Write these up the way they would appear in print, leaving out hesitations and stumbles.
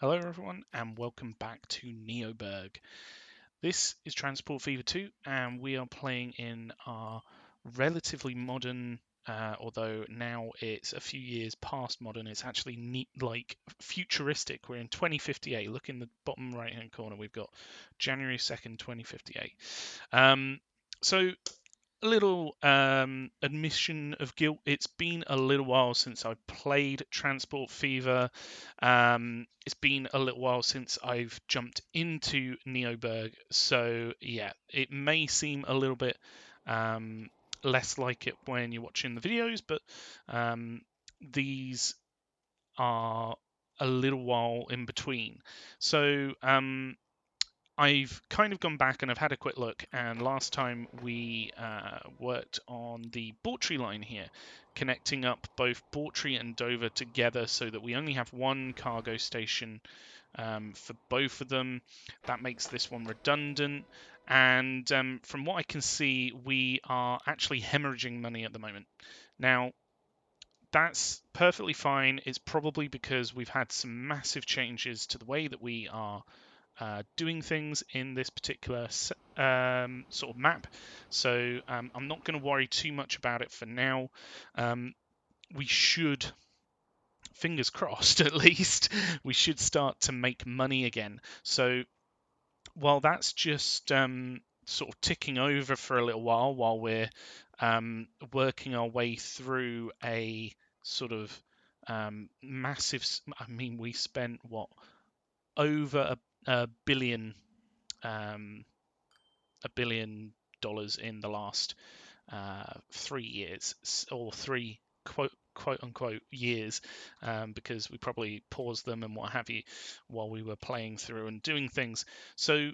Hello everyone and welcome back to NeoBurgh. This is Transport Fever 2 and we are playing in our relatively modern, although now it's a few years past modern, it's actually neat, like futuristic. We're in 2058. Look in the bottom right hand corner, we've got January 2nd, 2058. So a little admission of guilt. It's been a little while since I've played Transport Fever. It's been a little while since I've jumped into NeoBurgh. So yeah, it may seem a little bit less like it when you're watching the videos, but these are a little while in between. So I've kind of gone back and I've had a quick look, and last time we worked on the Bawtry line here, connecting up both Bawtry and Dover together so that we only have one cargo station for both of them. That makes this one redundant, and from what I can see, we are actually hemorrhaging money at the moment. Now, that's perfectly fine. It's probably because we've had some massive changes to the way that we are doing things in this particular sort of map. So I'm not going to worry too much about it for now. We should, fingers crossed at least, we should start to make money again. So while that's just sort of ticking over for a little while we're working our way through a sort of massive, I mean, we spent what, over a billion um, $1 billion in the last 3 years, or three quote unquote years, because we probably paused them and what have you while we were playing through and doing things. So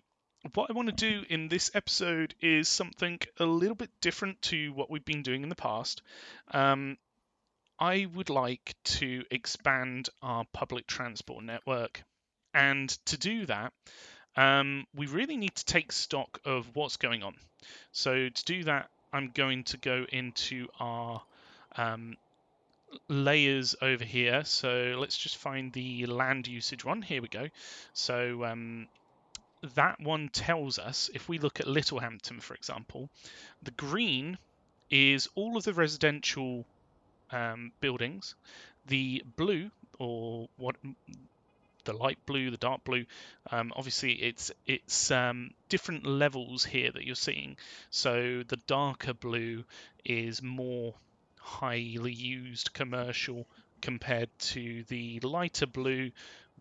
what I want to do in this episode is something a little bit different to what we've been doing in the past. I would like to expand our public transport network, and to do that, we really need to take stock of what's going on. So to do that, I'm going to go into our layers over here. So let's just find the land usage one. Here we go. So that one tells us, if we look at Littlehampton, for example, the green is all of the residential buildings. The blue, or what, the light blue, the dark blue. Obviously, it's different levels here that you're seeing. So the darker blue is more highly used commercial compared to the lighter blue,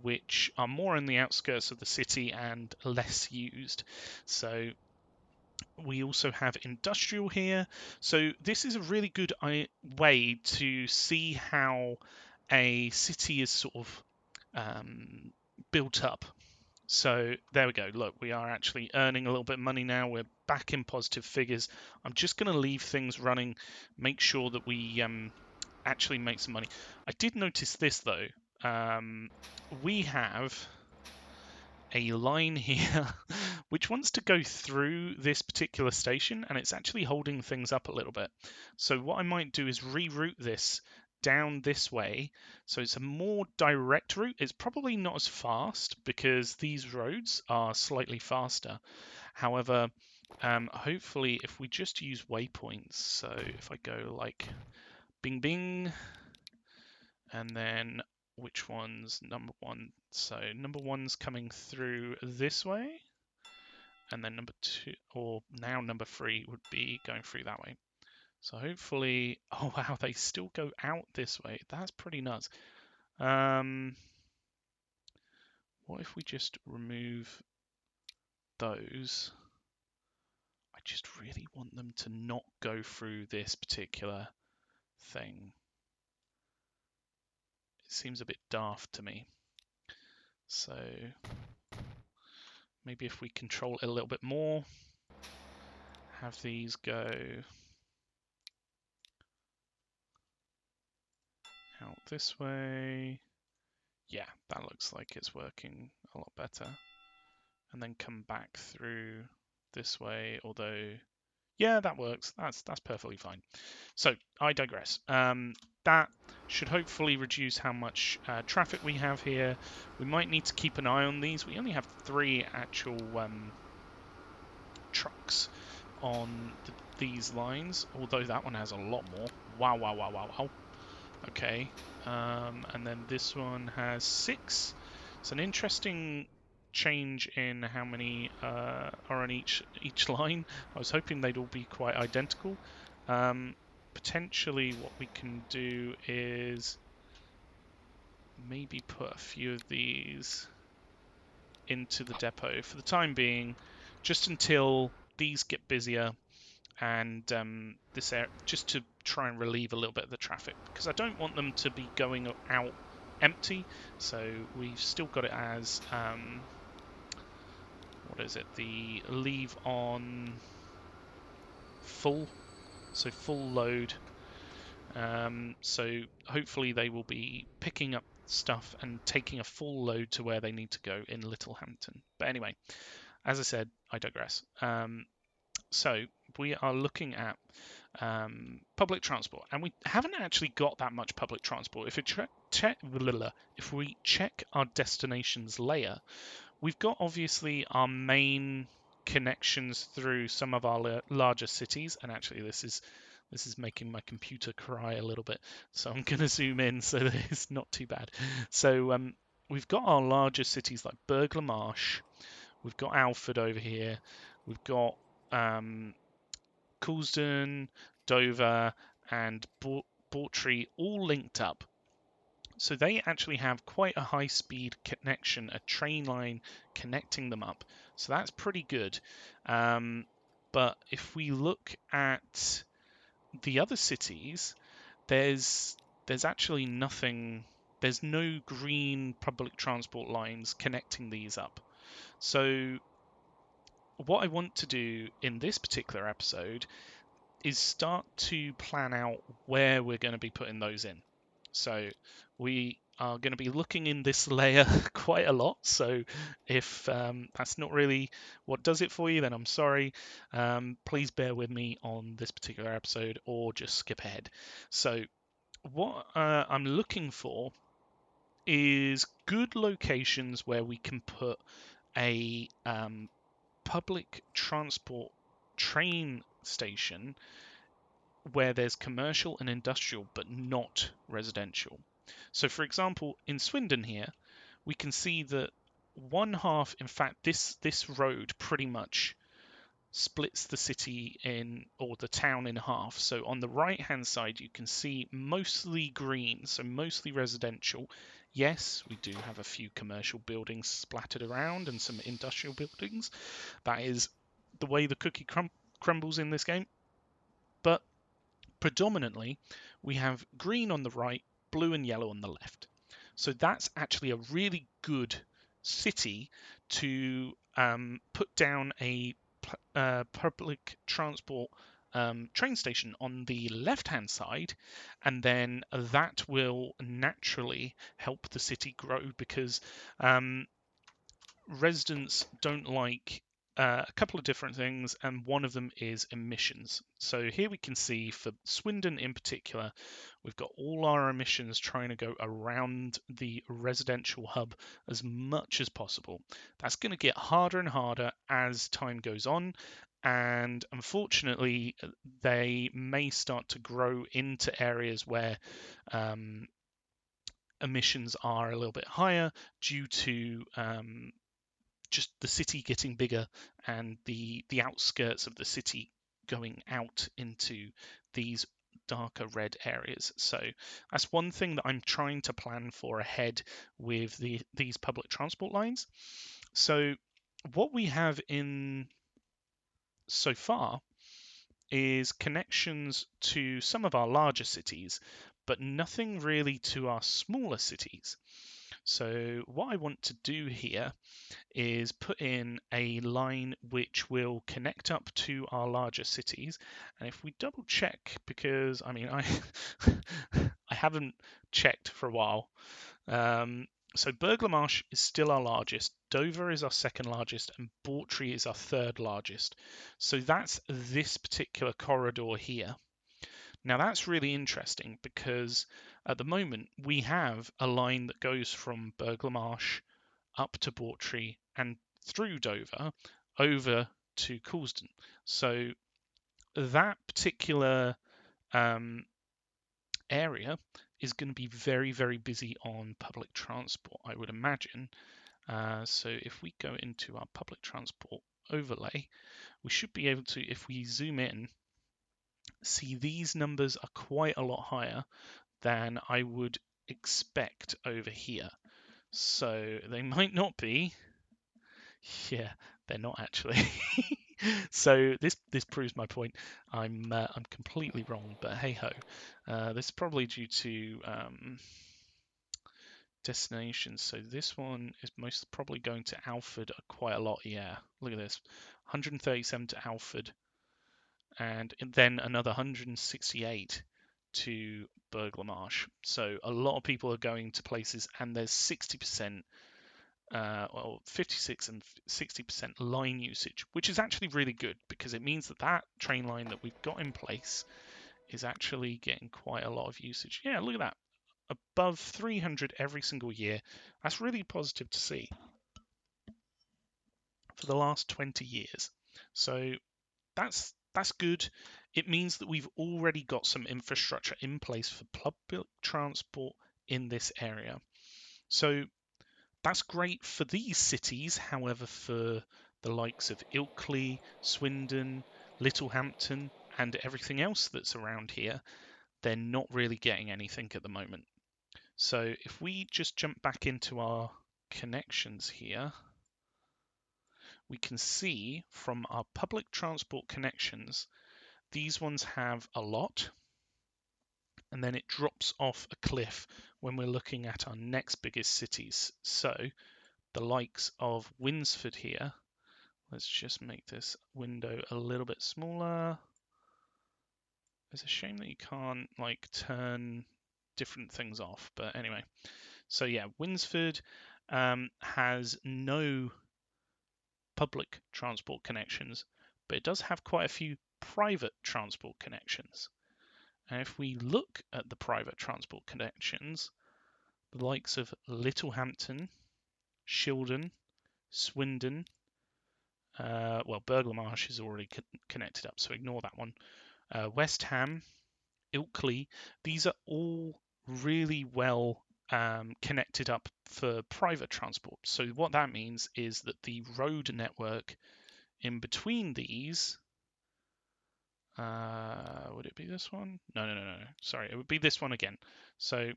which are more on the outskirts of the city and less used. So we also have industrial here. So this is a really good way to see how a city is sort of built up. So there we go. Look, we are actually earning a little bit of money now. We're back in positive figures. I'm just going to leave things running, make sure that we actually make some money. I did notice this though. We have a line here which wants to go through this particular station, and it's actually holding things up a little bit. So what I might do is reroute this down this way, so it's a more direct route. It's probably not as fast because these roads are slightly faster. However, hopefully if we just use waypoints, so if I go like bing bing, and then which one's number one? So number one's coming through this way, and then number two, or now number three, would be going through that way. So hopefully, oh wow, they still go out this way. That's pretty nuts. What if we just remove those? I just really want them to not go through this particular thing. It seems a bit daft to me. So maybe if we control it a little bit more, have these go out this way. Yeah, that looks like it's working a lot better. And then come back through this way, although, Yeah, that works. That's perfectly fine. So I digress. That should hopefully reduce how much traffic we have here. We might need to keep an eye on these. We only have 3 actual trucks on these lines, although that one has a lot more. Wow, wow, wow, wow, wow. Okay, and then this one has 6. It's an interesting change in how many are on each line. I was hoping they'd all be quite identical. Potentially what we can do is maybe put a few of these into the depot for the time being, just until these get busier and this area, just to try and relieve a little bit of the traffic, because I don't want them to be going out empty. So we've still got it as what is it? The leave on full, so full load. So hopefully they will be picking up stuff and taking a full load to where they need to go in Littlehampton. But anyway, as I said, I digress. So we are looking at public transport, and we haven't actually got that much public transport. If we check our destinations layer, we've got obviously our main connections through some of our larger cities, and actually this is making my computer cry a little bit, so I'm going to zoom in so that it's not too bad. So we've got our larger cities like Burgh Marsh, we've got Alford over here, we've got Coulsdon, Dover, and Bawtry all linked up. So they actually have quite a high speed connection, a train line connecting them up. So that's pretty good. But if we look at the other cities, there's actually nothing. There's no green public transport lines connecting these up. So what I want to do in this particular episode is start to plan out where we're going to be putting those in. So we are going to be looking in this layer quite a lot. So if that's not really what does it for you, then I'm sorry. Please bear with me on this particular episode or just skip ahead. So what I'm looking for is good locations where we can put a public transport train station where there's commercial and industrial but not residential. So for example, in Swindon here, we can see that one half, in fact, this road pretty much splits the city in, or the town in half. So on the right hand side, you can see mostly green, so mostly residential. Yes, we do have a few commercial buildings splattered around and some industrial buildings. That is the way the cookie crumbles in this game. But predominantly, we have green on the right, blue and yellow on the left. So that's actually a really good city to put down a public transport train station on the left-hand side, and then that will naturally help the city grow, because residents don't like a couple of different things, and one of them is emissions. So here we can see for Swindon in particular, we've got all our emissions trying to go around the residential hub as much as possible. That's going to get harder and harder as time goes on, and unfortunately they may start to grow into areas where emissions are a little bit higher due to just the city getting bigger and the outskirts of the city going out into these darker red areas. So that's one thing that I'm trying to plan for ahead with these public transport lines. So what we have in so far is connections to some of our larger cities, but nothing really to our smaller cities. So what I want to do here is put in a line which will connect up to our larger cities. And if we double check, because I mean I I haven't checked for a while, So Burglar Marsh is still our largest, Dover is our second largest, and Bawtry is our third largest. So that's this particular corridor here. Now that's really interesting because at the moment we have a line that goes from Burglar Marsh up to Bawtry and through Dover over to Coulsdon. So that particular area is going to be very, very busy on public transport, I would imagine. So if we go into our public transport overlay, we should be able to, if we zoom in, see these numbers are quite a lot higher than I would expect over here. So they might not be. Yeah, they're not actually. So this proves my point. I'm completely wrong, but hey ho. This is probably due to destinations. So this one is most probably going to Alford quite a lot. Yeah, look at this, 137 to Alford, and then another 168 to Burglar Marsh. So a lot of people are going to places, and there's 60%. Well, 56 and 60% line usage, which is actually really good because it means that that train line that we've got in place is actually getting quite a lot of usage. Yeah, look at that. Above 300 every single year. That's really positive to see for the last 20 years. So that's good. It means that we've already got some infrastructure in place for public transport in this area. So that's great for these cities. However, for the likes of Ilkley, Swindon, Littlehampton, and everything else that's around here, they're not really getting anything at the moment. So if we just jump back into our connections here, we can see from our public transport connections, these ones have a lot, and then it drops off a cliff when we're looking at our next biggest cities. So the likes of Winsford here, let's just make this window a little bit smaller. It's a shame that you can't like turn different things off, but anyway. So yeah, Winsford has no public transport connections, but it does have quite a few private transport connections. And if we look at the private transport connections, the likes of Littlehampton, Shildon, Swindon, well, Burglar Marsh is already connected up, so ignore that one. West Ham, Ilkley, these are all really well connected up for private transport. So what that means is that the road network in between these, would it be this one? No. Sorry, it would be this one again. So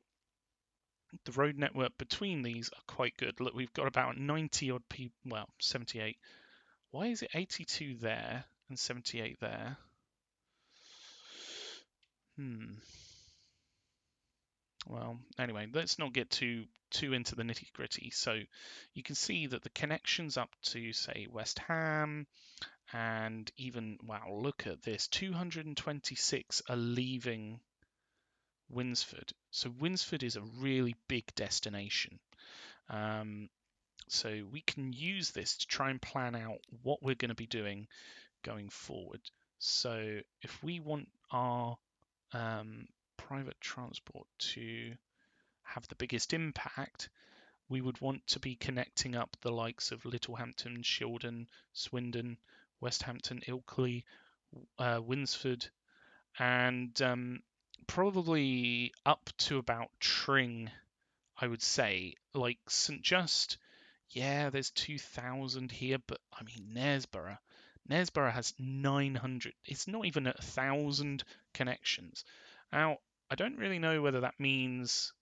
the road network between these are quite good. Look, we've got about 90 odd people, well, 78. Why is it 82 there and 78 there? Well, anyway, let's not get too into the nitty gritty. So you can see that the connections up to, say, West Ham, and even, wow, look at this, 226 are leaving Winsford. So Winsford is a really big destination. So we can use this to try and plan out what we're going to be doing going forward. So if we want our private transport to have the biggest impact, we would want to be connecting up the likes of Littlehampton, Shildon, Swindon, Westhampton, Ilkley, Winsford, and probably up to about Tring, I would say. Like St Just, yeah, there's 2,000 here, but I mean, Knaresborough has 900. It's not even 1,000 connections. Now, I don't really know whether that means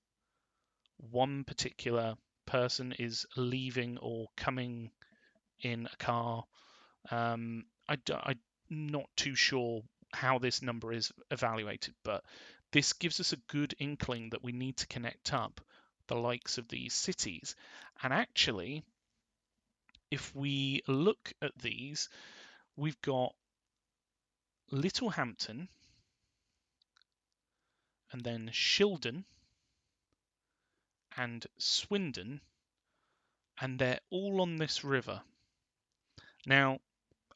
one particular person is leaving or coming in a car. I'm not too sure how this number is evaluated, but this gives us a good inkling that we need to connect up the likes of these cities. And actually, if we look at these, we've got Littlehampton, and then Shildon, and Swindon, and they're all on this river. Now,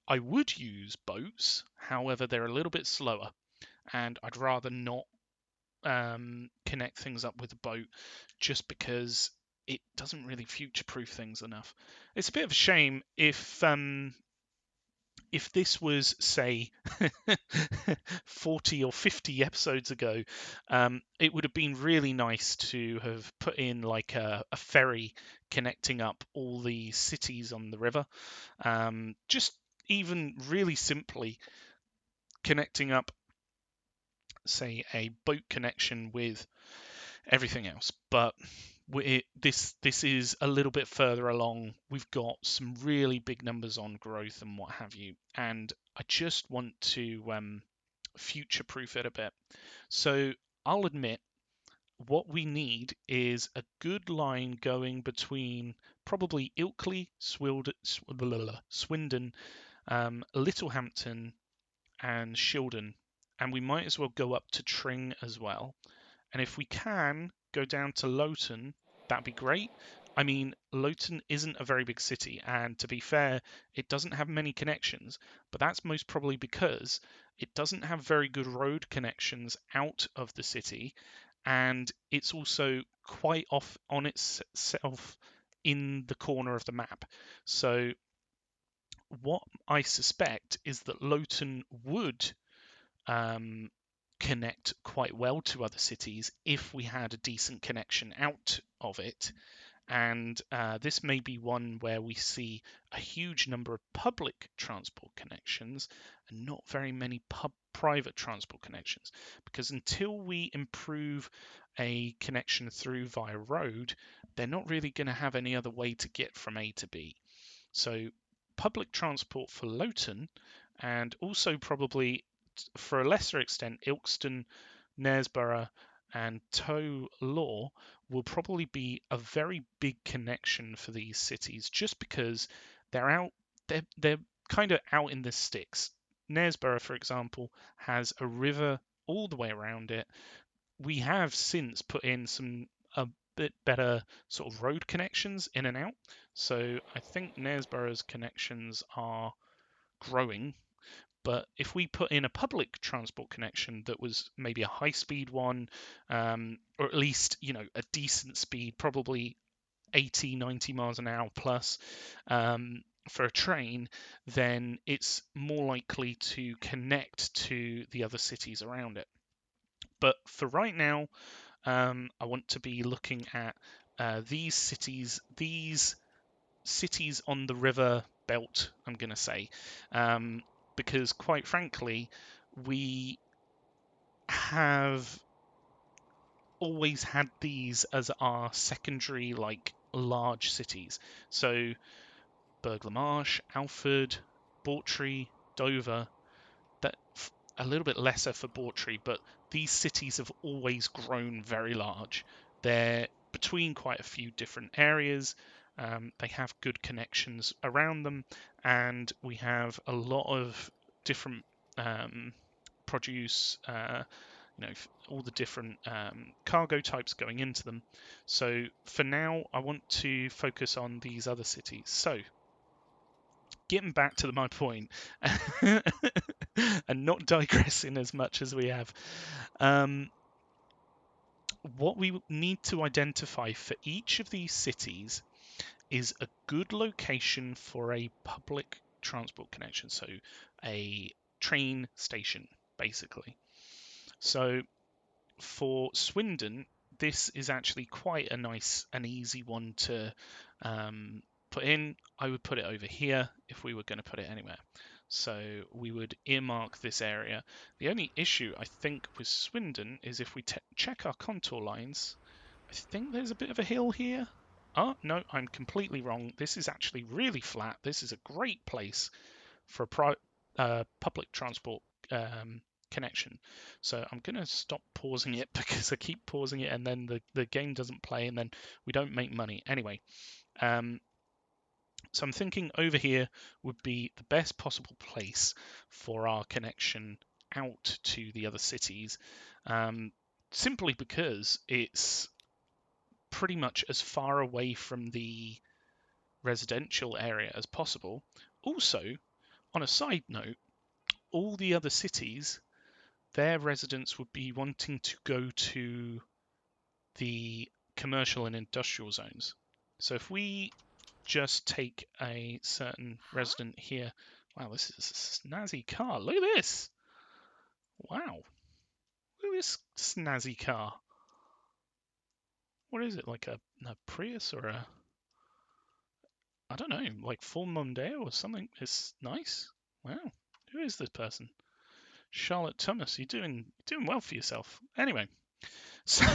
I would use boats, however, they're a little bit slower, and I'd rather not connect things up with a boat just because it doesn't really future-proof things enough. It's a bit of a shame if this was, say, 40 or 50 episodes ago, it would have been really nice to have put in like a ferry connecting up all the cities on the river. Just even really simply connecting up, say, a boat connection with everything else. But this is a little bit further along. We've got some really big numbers on growth and what have you, and I just want to future-proof it a bit. So I'll admit what we need is a good line going between probably Ilkley, Swindon, Littlehampton, and Shildon, and we might as well go up to Tring as well. And if we can go down to Loughton, that'd be great. I mean, Loughton isn't a very big city, and to be fair, it doesn't have many connections, but that's most probably because it doesn't have very good road connections out of the city, and it's also quite off on itself in the corner of the map. So what I suspect is that Loughton would um, connect quite well to other cities if we had a decent connection out of it. And this may be one where we see a huge number of public transport connections and not very many private transport connections. Because until we improve a connection through via road, they're not really going to have any other way to get from A to B. So public transport for Loughton, and also probably for a lesser extent, Ilkeston, Knaresborough, and Tow Law will probably be a very big connection for these cities, just because they're kind of out in the sticks. Knaresborough, for example, has a river all the way around it. We have since put in a bit better sort of road connections in and out. So I think Knaresborough's connections are growing. But if we put in a public transport connection that was maybe a high-speed one, or at least a decent speed, probably 80, 90 miles an hour plus for a train, then it's more likely to connect to the other cities around it. But for right now, I want to be looking at these cities on the river belt, I'm going to say, because quite frankly, we have always had these as our secondary, like, large cities. So Burgh-le-Marsh, Alford, Bawtry, Dover, that a little bit lesser for Bawtry, but these cities have always grown very large. They're between quite a few different areas. They have good connections around them, and we have a lot of different produce, all the different cargo types going into them. So for now, I want to focus on these other cities. So getting back to my point and not digressing as much as we have, what we need to identify for each of these cities is a good location for a public transport connection, so a train station, basically. So for Swindon, this is actually quite a nice and easy one to put in. I would put it over here if we were going to put it anywhere. So we would earmark this area. The only issue, I think, with Swindon is if we check our contour lines, I think there's a bit of a hill here. Oh, no, I'm completely wrong. This is actually really flat. This is a great place for a public transport connection. So I'm going to stop pausing it because I keep pausing it and then the game doesn't play and then we don't make money. Anyway, so I'm thinking over here would be the best possible place for our connection out to the other cities, simply because it's pretty much as far away from the residential area as possible. Also, on a side note, all the other cities, their residents would be wanting to go to the commercial and industrial zones. So if we just take a certain resident here, wow, this is a snazzy car. Look at this. Wow. Look at this snazzy car. What is it, like a Prius or a, I don't know, like Ford Mondeo or something? It's nice. Wow. Who is this person? Charlotte Thomas, you're doing well for yourself. Anyway, so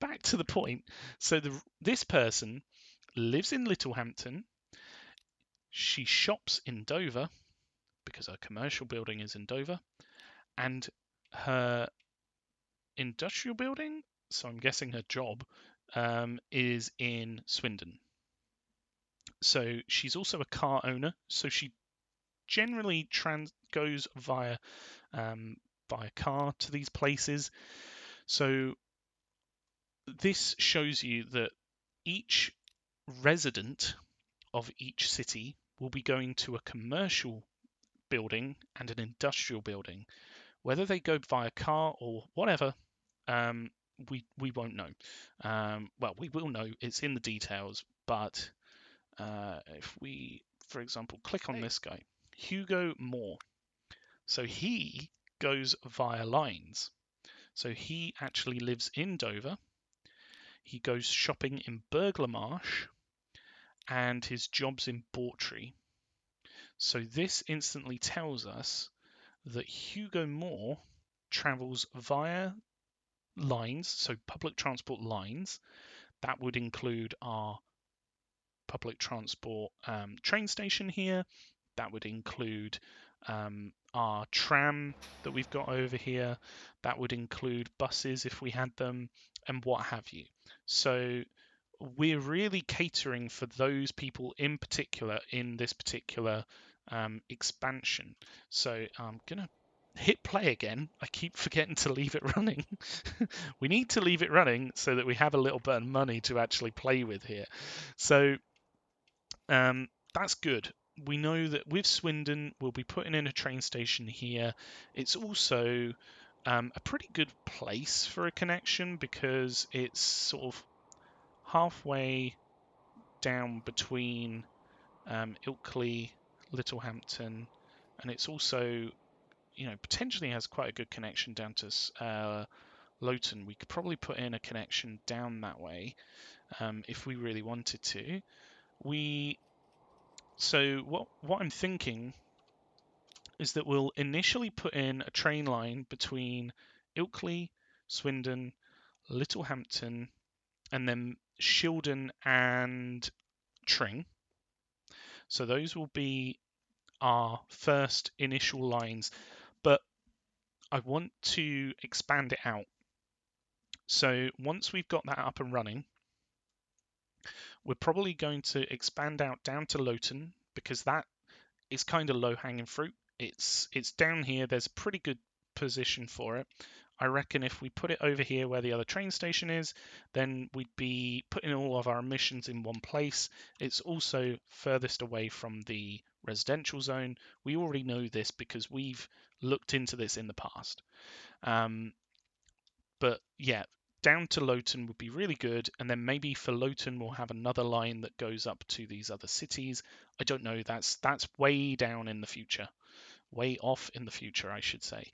back to the point. So this person lives in Littlehampton. She shops in Dover because her commercial building is in Dover, and her industrial building, so I'm guessing her job, is in Swindon. So she's also a car owner. So she generally goes via car to these places. So this shows you that each resident of each city will be going to a commercial building and an industrial building. Whether they go via car or whatever, we won't know. Well, we will know. It's in the details. But if we, for example, click on this guy, Hugo Moore. So he goes via lines. So he actually lives in Dover. He goes shopping in Burgh-le-Marsh, and his job's in Bawtry. So this instantly tells us that Hugo Moore travels via lines, so public transport lines. That would include our public transport train station here. That would include our tram that we've got over here. That would include buses if we had them, and what have you. So we're really catering for those people in particular in this particular expansion. So I'm going to hit play again. I keep forgetting to leave it running. We need to leave it running so that we have a little bit of money to actually play with here. So that's good. We know that with Swindon, we'll be putting in a train station here. It's also a pretty good place for a connection because it's sort of halfway down between Ilkley, Littlehampton, and it's also, potentially has quite a good connection down to Loughton. We could probably put in a connection down that way if we really wanted to. So what I'm thinking is that we'll initially put in a train line between Ilkley, Swindon, Littlehampton, and then Shildon and Tring. So those will be our first initial lines, but I want to expand it out. So once we've got that up and running, we're probably going to expand out down to Loughton because that is kind of low-hanging fruit. It's down here. There's a pretty good position for it. I reckon if we put it over here where the other train station is, then we'd be putting all of our emissions in one place. It's also furthest away from the residential zone. We already know this because we've looked into this in the past. But yeah, down to Loughton would be really good, and then maybe for Loughton we'll have another line that goes up to these other cities. I don't know. That's way down in the future, way off in the future, I should say.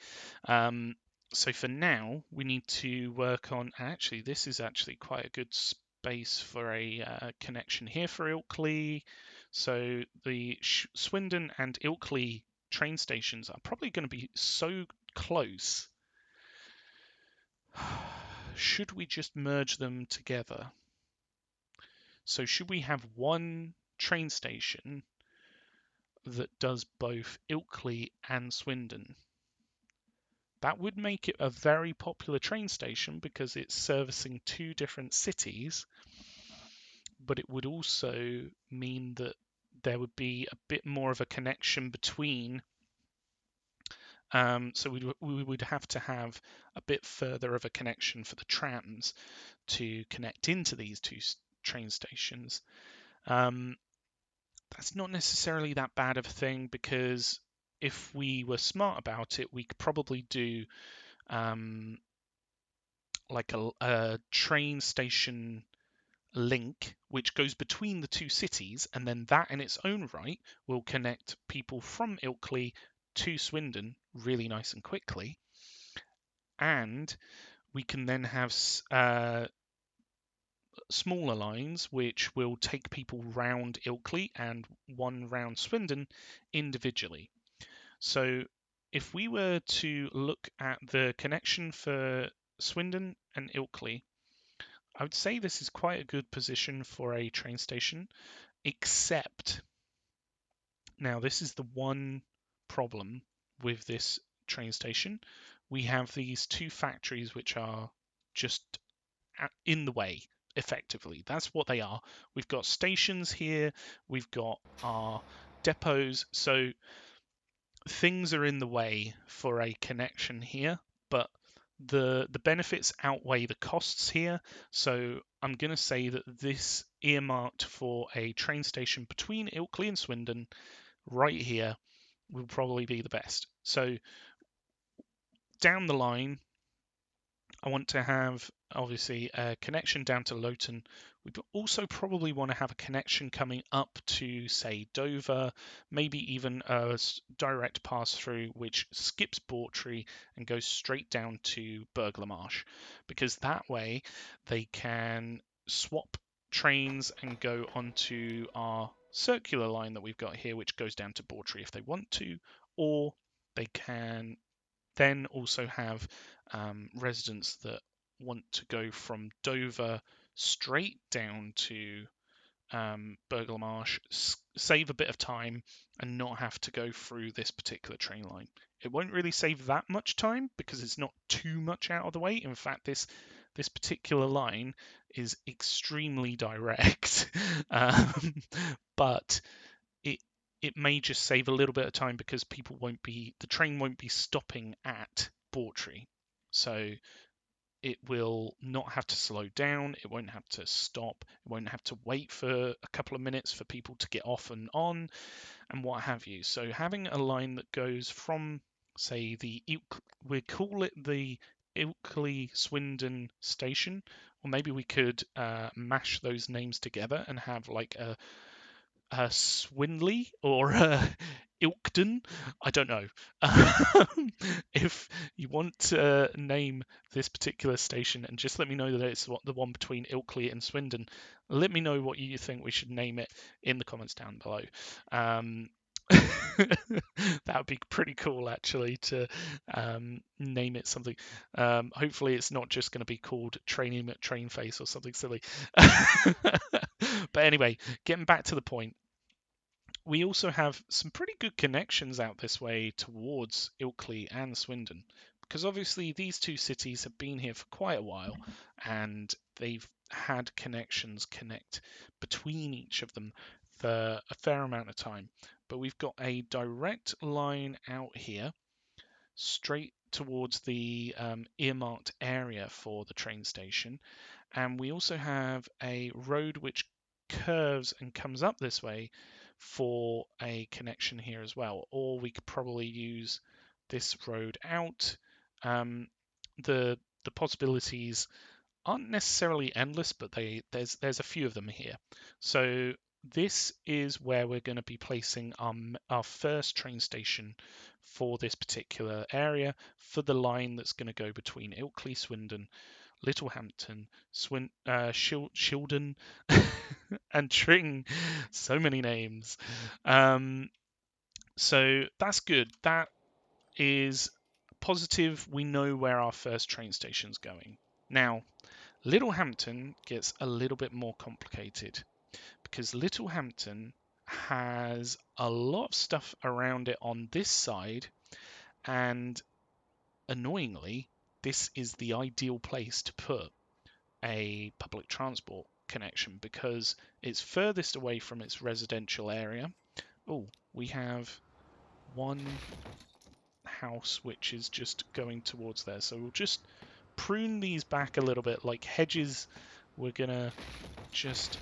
So for now, we need to work on. Actually, this is actually quite a good space for a connection here for Ilkley. So the Swindon and Ilkley train stations are probably going to be so close. Should we just merge them together? So should we have one train station that does both Ilkley and Swindon? That would make it a very popular train station because it's servicing two different cities, but it would also mean that there would be a bit more of a connection between So we would have to have a bit further of a connection for the trams to connect into these two train stations. That's not necessarily that bad of a thing, because if we were smart about it, we could probably do like a train station link which goes between the two cities, and then that in its own right will connect people from Ilkley to Swindon really nice and quickly. And we can then have smaller lines which will take people round Ilkley and one round Swindon individually. So if we were to look at the connection for Swindon and Ilkley, I would say this is quite a good position for a train station, except now this is the one problem with this train station. We have these two factories which are just in the way, effectively. That's what they are. We've got stations here, we've got our depots, so things are in the way for a connection here, but the benefits outweigh the costs here. So I'm going to say that this earmarked for a train station between Ilkley and Swindon right here will probably be the best. So down the line, I want to have obviously a connection down to Loughton. We also probably want to have a connection coming up to, say, Dover, maybe even a direct pass through which skips Bawtry and goes straight down to Burgh Marsh, because that way they can swap trains and go onto our circular line that we've got here, which goes down to Bawtry if they want to, or they can then also have residents that want to go from Dover straight down to Burgh Marsh, save a bit of time and not have to go through this particular train line. It won't really save that much time because it's not too much out of the way. In fact, this particular line is extremely direct, but it may just save a little bit of time because the train won't be stopping at Bawtry. So it will not have to slow down, it won't have to stop, it won't have to wait for a couple of minutes for people to get off and on, and what have you. So having a line that goes from, say, we call it the Ilkley Swindon station, or maybe we could mash those names together and have like a Swinley or Ilkden. I don't know. If you want to name this particular station, and just let me know that it's the one between Ilkley and Swindon, let me know what you think we should name it in the comments down below. That would be pretty cool, actually, to name it something. Hopefully, it's not just going to be called Training at Train Face or something silly. But anyway, getting back to the point, we also have some pretty good connections out this way towards Ilkley and Swindon, because obviously these two cities have been here for quite a while and they've had connections connect between each of them for a fair amount of time. But we've got a direct line out here straight towards the earmarked area for the train station, and we also have a road which curves and comes up this way for a connection here as well, or we could probably use this road out. The possibilities aren't necessarily endless, but there's a few of them here. So this is where we're going to be placing our first train station for this particular area, for the line that's going to go between Ilkley, Swindon, Littlehampton, Shildon, and Tring. So many names. So that's good. That is positive. We know where our first train station's going. Now, Littlehampton gets a little bit more complicated because Littlehampton has a lot of stuff around it on this side, and annoyingly, this is the ideal place to put a public transport connection because it's furthest away from its residential area. Oh, we have one house which is just going towards there. So we'll just prune these back a little bit like hedges. We're going to just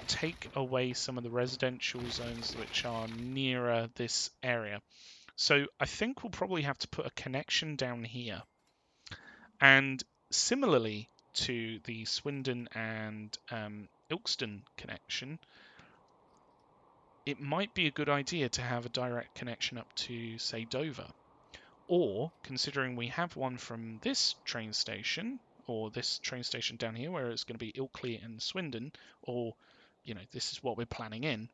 take away some of the residential zones which are nearer this area. So I think we'll probably have to put a connection down here. And similarly to the Swindon and Ilkeston connection, it might be a good idea to have a direct connection up to, say, Dover. Or, considering we have one from this train station, or this train station down here, where it's going to be Ilkley and Swindon, or, you know, this is what we're planning in,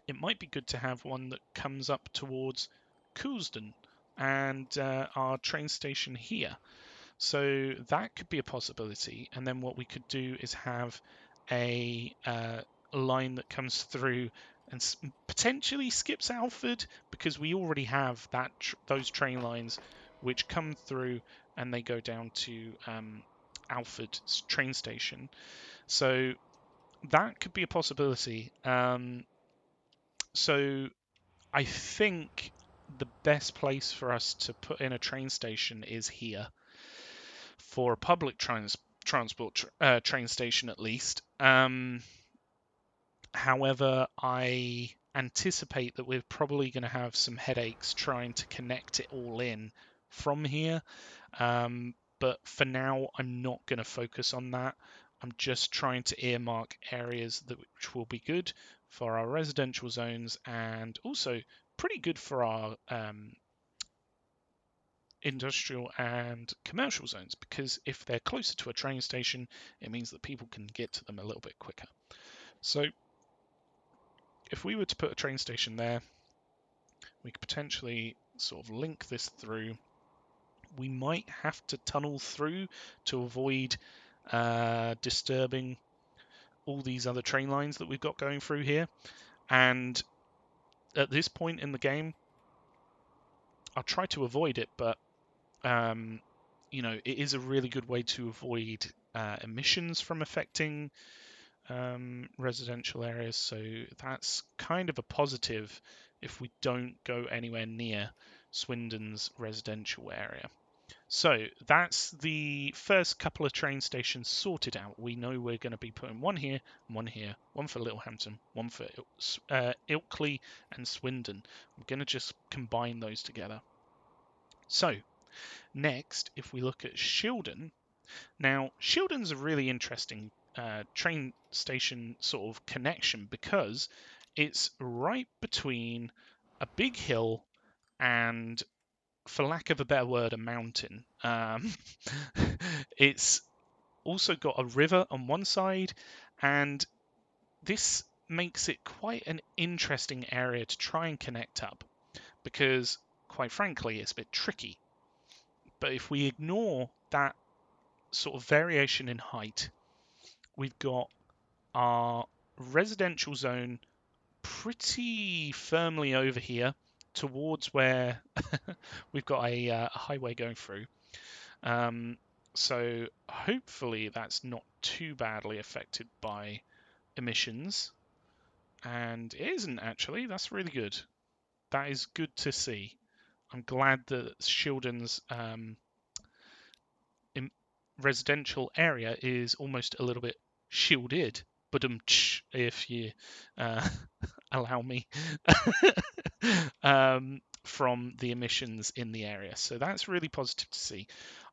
it might be good to have one that comes up towards Coulsdon and our train station here. So that could be a possibility. And then what we could do is have a line that comes through and potentially skips Alford, because we already have that those train lines which come through and they go down to Alford train station. So that could be a possibility. So I think the best place for us to put in a train station is here, for a public transport train station at least. However, I anticipate that we're probably going to have some headaches trying to connect it all in from here. But for now, I'm not going to focus on that. I'm just trying to earmark areas which will be good for our residential zones and also pretty good for our industrial and commercial zones, because if they're closer to a train station, it means that people can get to them a little bit quicker. So if we were to put a train station there, we could potentially sort of link this through. We might have to tunnel through to avoid disturbing all these other train lines that we've got going through here. And at this point in the game, I'll try to avoid it, but you know, it is a really good way to avoid emissions from affecting residential areas. So that's kind of a positive if we don't go anywhere near Swindon's residential area. So that's the first couple of train stations sorted out. We know we're going to be putting one here, one for Littlehampton, one for Ilkley and Swindon. I'm going to just combine those together. So next, if we look at Shildon, now Shildon's a really interesting train station sort of connection, because it's right between a big hill and, for lack of a better word, a mountain. It's also got a river on one side, and this makes it quite an interesting area to try and connect up, because, quite frankly, it's a bit tricky. But if we ignore that sort of variation in height, we've got our residential zone pretty firmly over here towards where we've got a highway going through. So hopefully that's not too badly affected by emissions. And it isn't, actually. That's really good. That is good to see. I'm glad that Shildon's residential area is almost a little bit shielded, but if you allow me, from the emissions in the area. So that's really positive to see.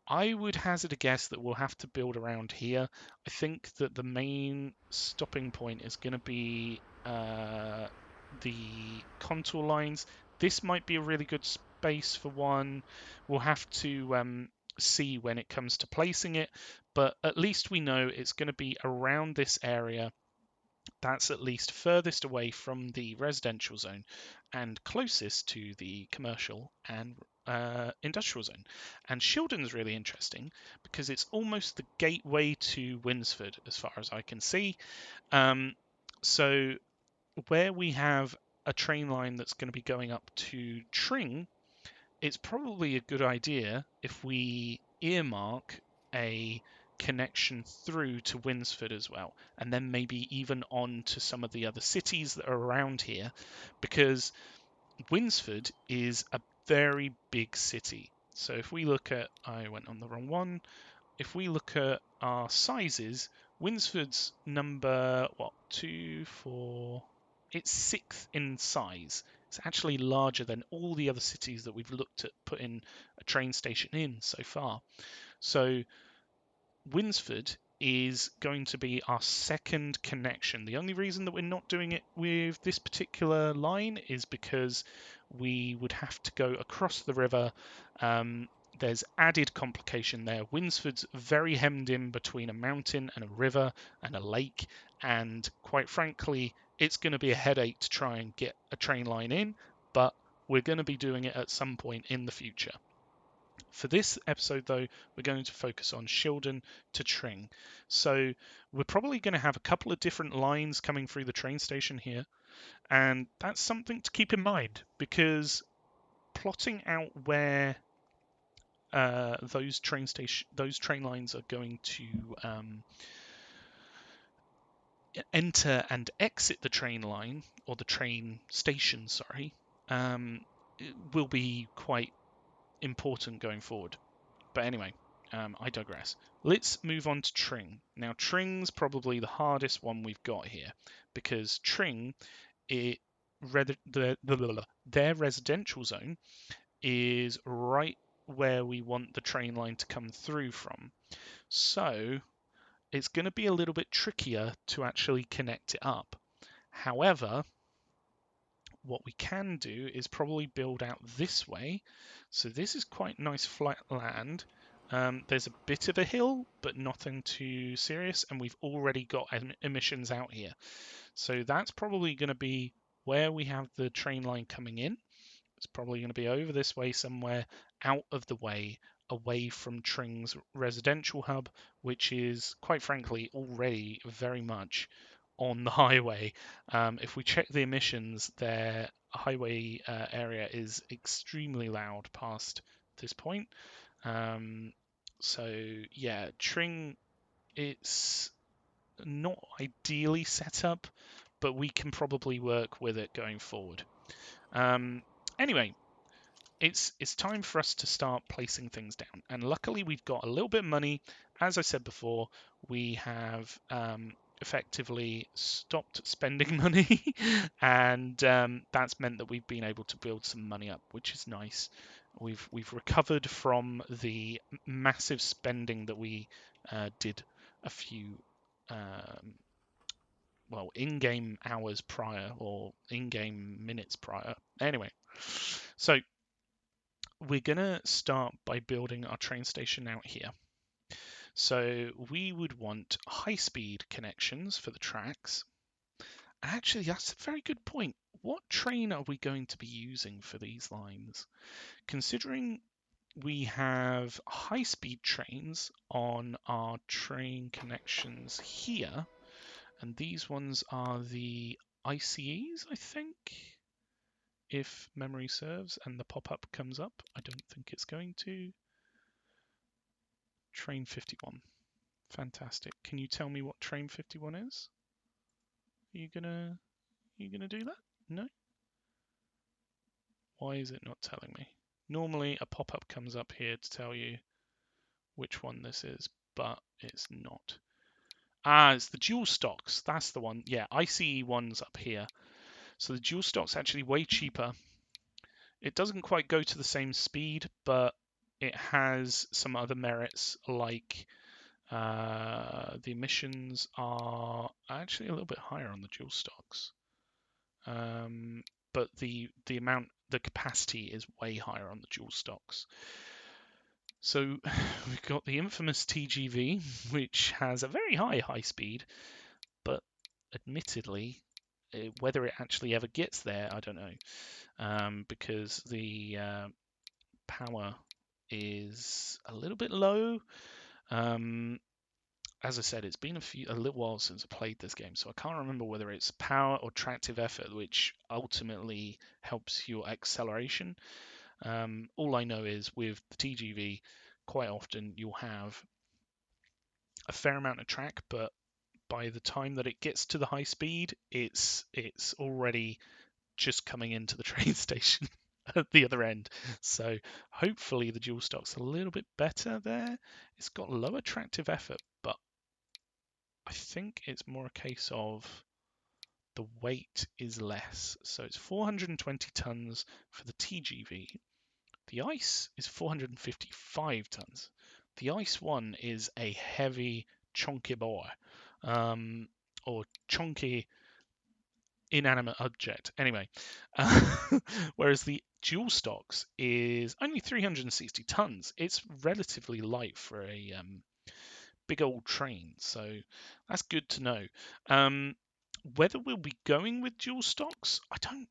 I would hazard a guess that we'll have to build around here. I think that the main stopping point is going to be the contour lines. This might be a really good space for one. We'll have to see when it comes to placing it, but at least we know it's going to be around this area. That's at least furthest away from the residential zone and closest to the commercial and industrial zone. And Shildon's really interesting because it's almost the gateway to Winsford, as far as I can see. So where we have a train line that's going to be going up to Tring, it's probably a good idea if we earmark a connection through to Winsford as well, and then maybe even on to some of the other cities that are around here, because Winsford is a very big city. So if we look at, I went on the wrong one. If we look at our sizes, Winsford's number, what, 2, 4, it's 6th in size. It's actually larger than all the other cities that we've looked at putting a train station in so far. So Winsford is going to be our second connection. The only reason that we're not doing it with this particular line is because we would have to go across the river. There's added complication there. Winsford's very hemmed in between a mountain and a river and a lake, and quite frankly, it's going to be a headache to try and get a train line in, but we're going to be doing it at some point in the future. For this episode, though, we're going to focus on Shildon to Tring. So we're probably going to have a couple of different lines coming through the train station here, and that's something to keep in mind because plotting out where those train lines are going to enter and exit the train line, or the train station, sorry, will be quite important going forward. But anyway, I digress. Let's move on to Tring. Now, Tring's probably the hardest one we've got here because Tring, their residential zone is right where we want the train line to come through from. So it's going to be a little bit trickier to actually connect it up. However, what we can do is probably build out this way. So this is quite nice flat land. There's a bit of a hill, but nothing too serious, and we've already got emissions out here. So that's probably going to be where we have the train line coming in. It's probably going to be over this way somewhere, out of the way, away from Tring's residential hub, which is, quite frankly, already very much on the highway. If we check the emissions, their highway area is extremely loud past this point. So yeah, Tring, it's not ideally set up, but we can probably work with it going forward. Anyway, it's time for us to start placing things down. And luckily, we've got a little bit of money. As I said before, we have effectively stopped spending money, and that's meant that we've been able to build some money up, which is nice. We've recovered from the massive spending that we did a few in-game hours prior, or in-game minutes prior. Anyway, so we're going to start by building our train station out here. So we would want high-speed connections for the tracks. Actually, that's a very good point. What train are we going to be using for these lines? Considering we have high-speed trains on our train connections here, and these ones are the ICEs, I think, if memory serves, and the pop-up comes up. I don't think it's going to. Train 51. Fantastic. Can you tell me what Train 51 is? Are you gonna do that? No? Why is it not telling me? Normally a pop-up comes up here to tell you which one this is, but it's not. Ah, it's the dual stocks. That's the one. Yeah, ICE one's up here. So the dual stock's actually way cheaper. It doesn't quite go to the same speed, but it has some other merits like the emissions are actually a little bit higher on the dual stocks, but the capacity is way higher on the dual stocks. So we've got the infamous TGV, which has a very high speed, but admittedly, whether it actually ever gets there, I don't know, because the power is a little bit low. As I said, it's been a little while since I played this game, so I can't remember whether it's power or tractive effort which ultimately helps your acceleration. All I know is with the TGV, quite often you'll have a fair amount of track, but by the time that it gets to the high speed, it's already just coming into the train station. at the other end. So hopefully the dual stock's a little bit better there. It's got low attractive effort, but I think it's more a case of the weight is less. So it's 420 tons for the TGV. The ice is 455 tons. The ice one is a heavy, chunky boy, or chunky inanimate object. Anyway, whereas the dual stocks is only 360 tons. It's relatively light for a big old train, so that's good to know. Whether we'll be going with dual stocks, I don't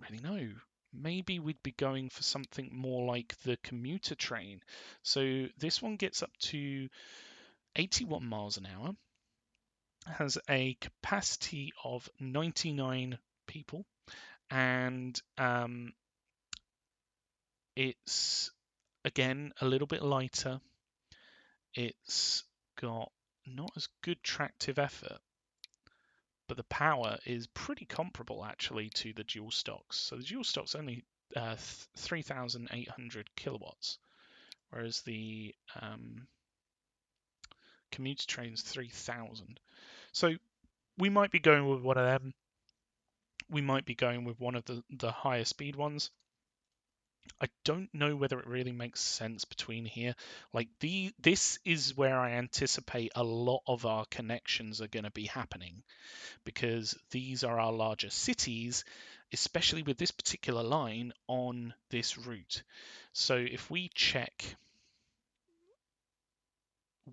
really know. Maybe we'd be going for something more like the commuter train. So this one gets up to 81 miles an hour, has a capacity of 99 people, and it's again a little bit lighter. It's got not as good tractive effort, but the power is pretty comparable actually to the dual stocks. So the dual stocks only 3,800 kilowatts, whereas the commuter train's 3,000. So we might be going with one of them. We might be going with one of the higher speed ones. I don't know whether it really makes sense between here. Like this is where I anticipate a lot of our connections are going to be happening, because these are our larger cities, especially with this particular line on this route. So if we check,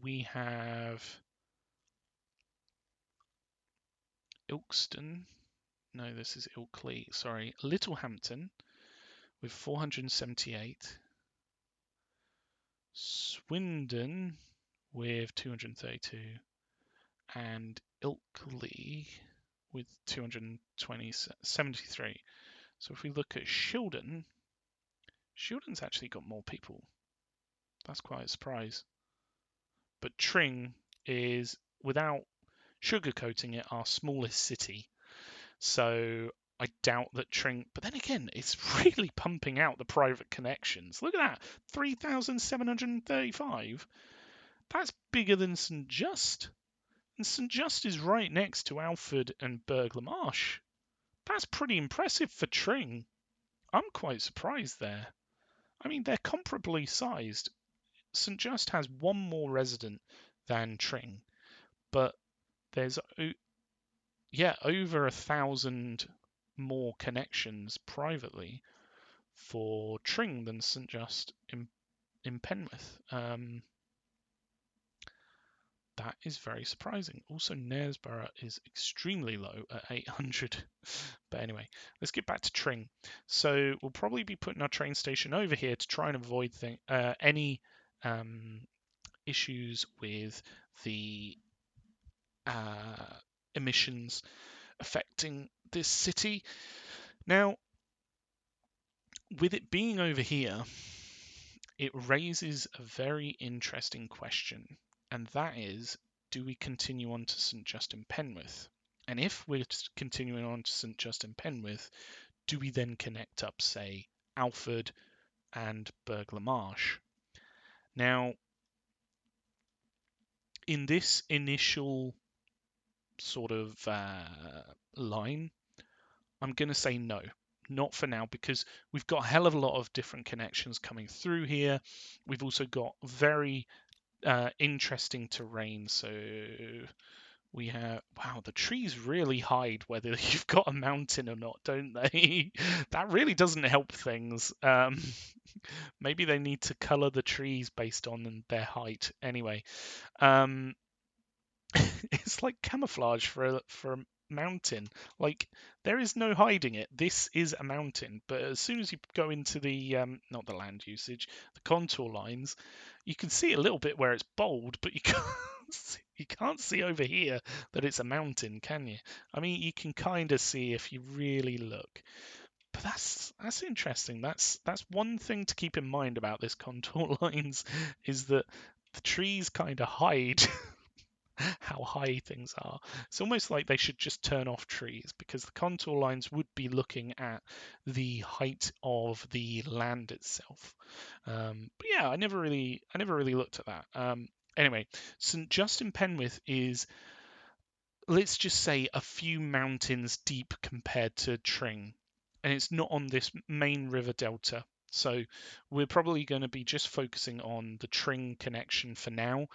we have Ilkeston. No, this is Ilkley. Sorry, Littlehampton with 478. Swindon with 232. And Ilkley with 273. So if we look at Shildon, Shildon's actually got more people. That's quite a surprise. But Tring is, without sugarcoating it, our smallest city. So I doubt that Tring, but then again, it's really pumping out the private connections. Look at that, 3,735. That's bigger than St Just. And St Just is right next to Alford and Burgh-le-Marsh. That's pretty impressive for Tring. I'm quite surprised there. I mean, they're comparably sized. St Just has one more resident than Tring, but there's over 1,000 more connections privately for Tring than St Just in Penrith. That is very surprising. Also, Knaresborough is extremely low at 800. But anyway, let's get back to Tring. So we'll probably be putting our train station over here to try and avoid any issues with the emissions affecting this city. Now, with it being over here, it raises a very interesting question, and that is, do we continue on to St Justin Penrith? And if we're continuing on to St Justin Penrith, do we then connect up, say, Alford and Burgh-le-Marsh? Now, in this initial sort of line, I'm going to say no. Not for now, because we've got a hell of a lot of different connections coming through here. We've also got very interesting terrain. So we have, wow, the trees really hide whether you've got a mountain or not, don't they? That really doesn't help things. Maybe they need to color the trees based on their height. Anyway, it's like camouflage for a mountain. Like, there is no hiding it. This is a mountain. But as soon as you go into the not the land usage, the contour lines, you can see a little bit where it's bold, but you can't see over here that it's a mountain, can you? I mean, you can kind of see if you really look. But that's interesting. That's one thing to keep in mind about this contour lines, is that the trees kind of hide how high things are. It's almost like they should just turn off trees because the contour lines would be looking at the height of the land itself. But yeah, I never really looked at that. Anyway, St Justin Penwith is, let's just say, a few mountains deep compared to Tring, and it's not on this main river delta. So we're probably going to be just focusing on the Tring connection for now.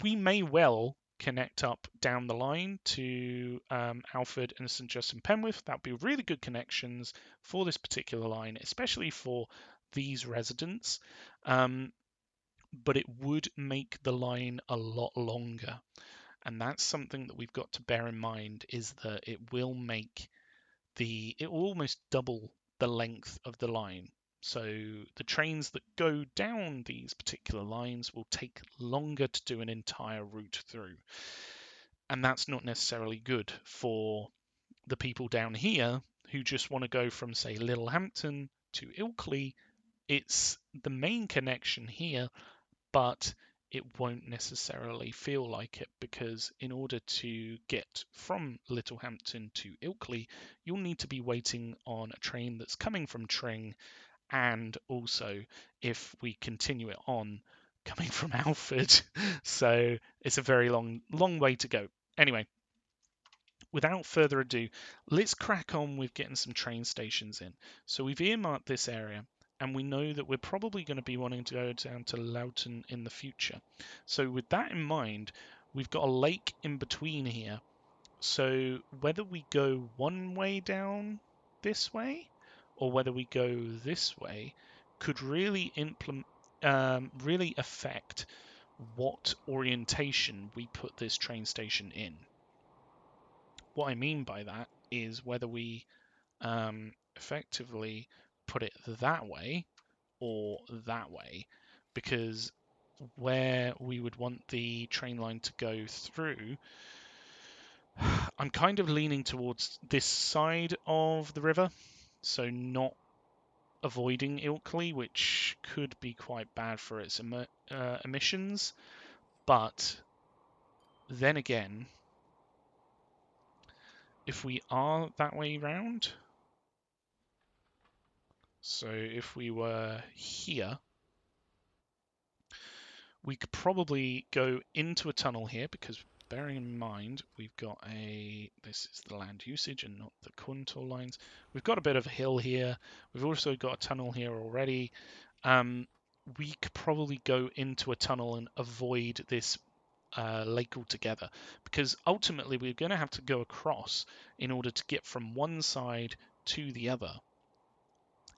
We may well connect up down the line to Alford and St Justin Penwith. That would be really good connections for this particular line, especially for these residents. But it would make the line a lot longer. And that's something that we've got to bear in mind, is that it will almost double the length of the line. So the trains that go down these particular lines will take longer to do an entire route through. And that's not necessarily good for the people down here who just want to go from, say, Littlehampton to Ilkley. It's the main connection here, but it won't necessarily feel like it, because in order to get from Littlehampton to Ilkley, you'll need to be waiting on a train that's coming from Tring, and also, if we continue it on, coming from Alford. So it's a very long way to go. Anyway, without further ado, let's crack on with getting some train stations in. So we've earmarked this area, and we know that we're probably going to be wanting to go down to Loughton in the future. So with that in mind, we've got a lake in between here. So whether we go one way down this way or whether we go this way could really really affect what orientation we put this train station in. What I mean by that is whether we effectively put it that way or that way, because where we would want the train line to go through, I'm kind of leaning towards this side of the river, so not avoiding Ilkley, which could be quite bad for its emissions. But then again, if we are that way round, so if we were here, we could probably go into a tunnel here, because bearing in mind we've got this is the land usage and not the contour lines. We've got a bit of a hill here. We've also got a tunnel here already. We could probably go into a tunnel and avoid this lake altogether, because ultimately we're going to have to go across in order to get from one side to the other.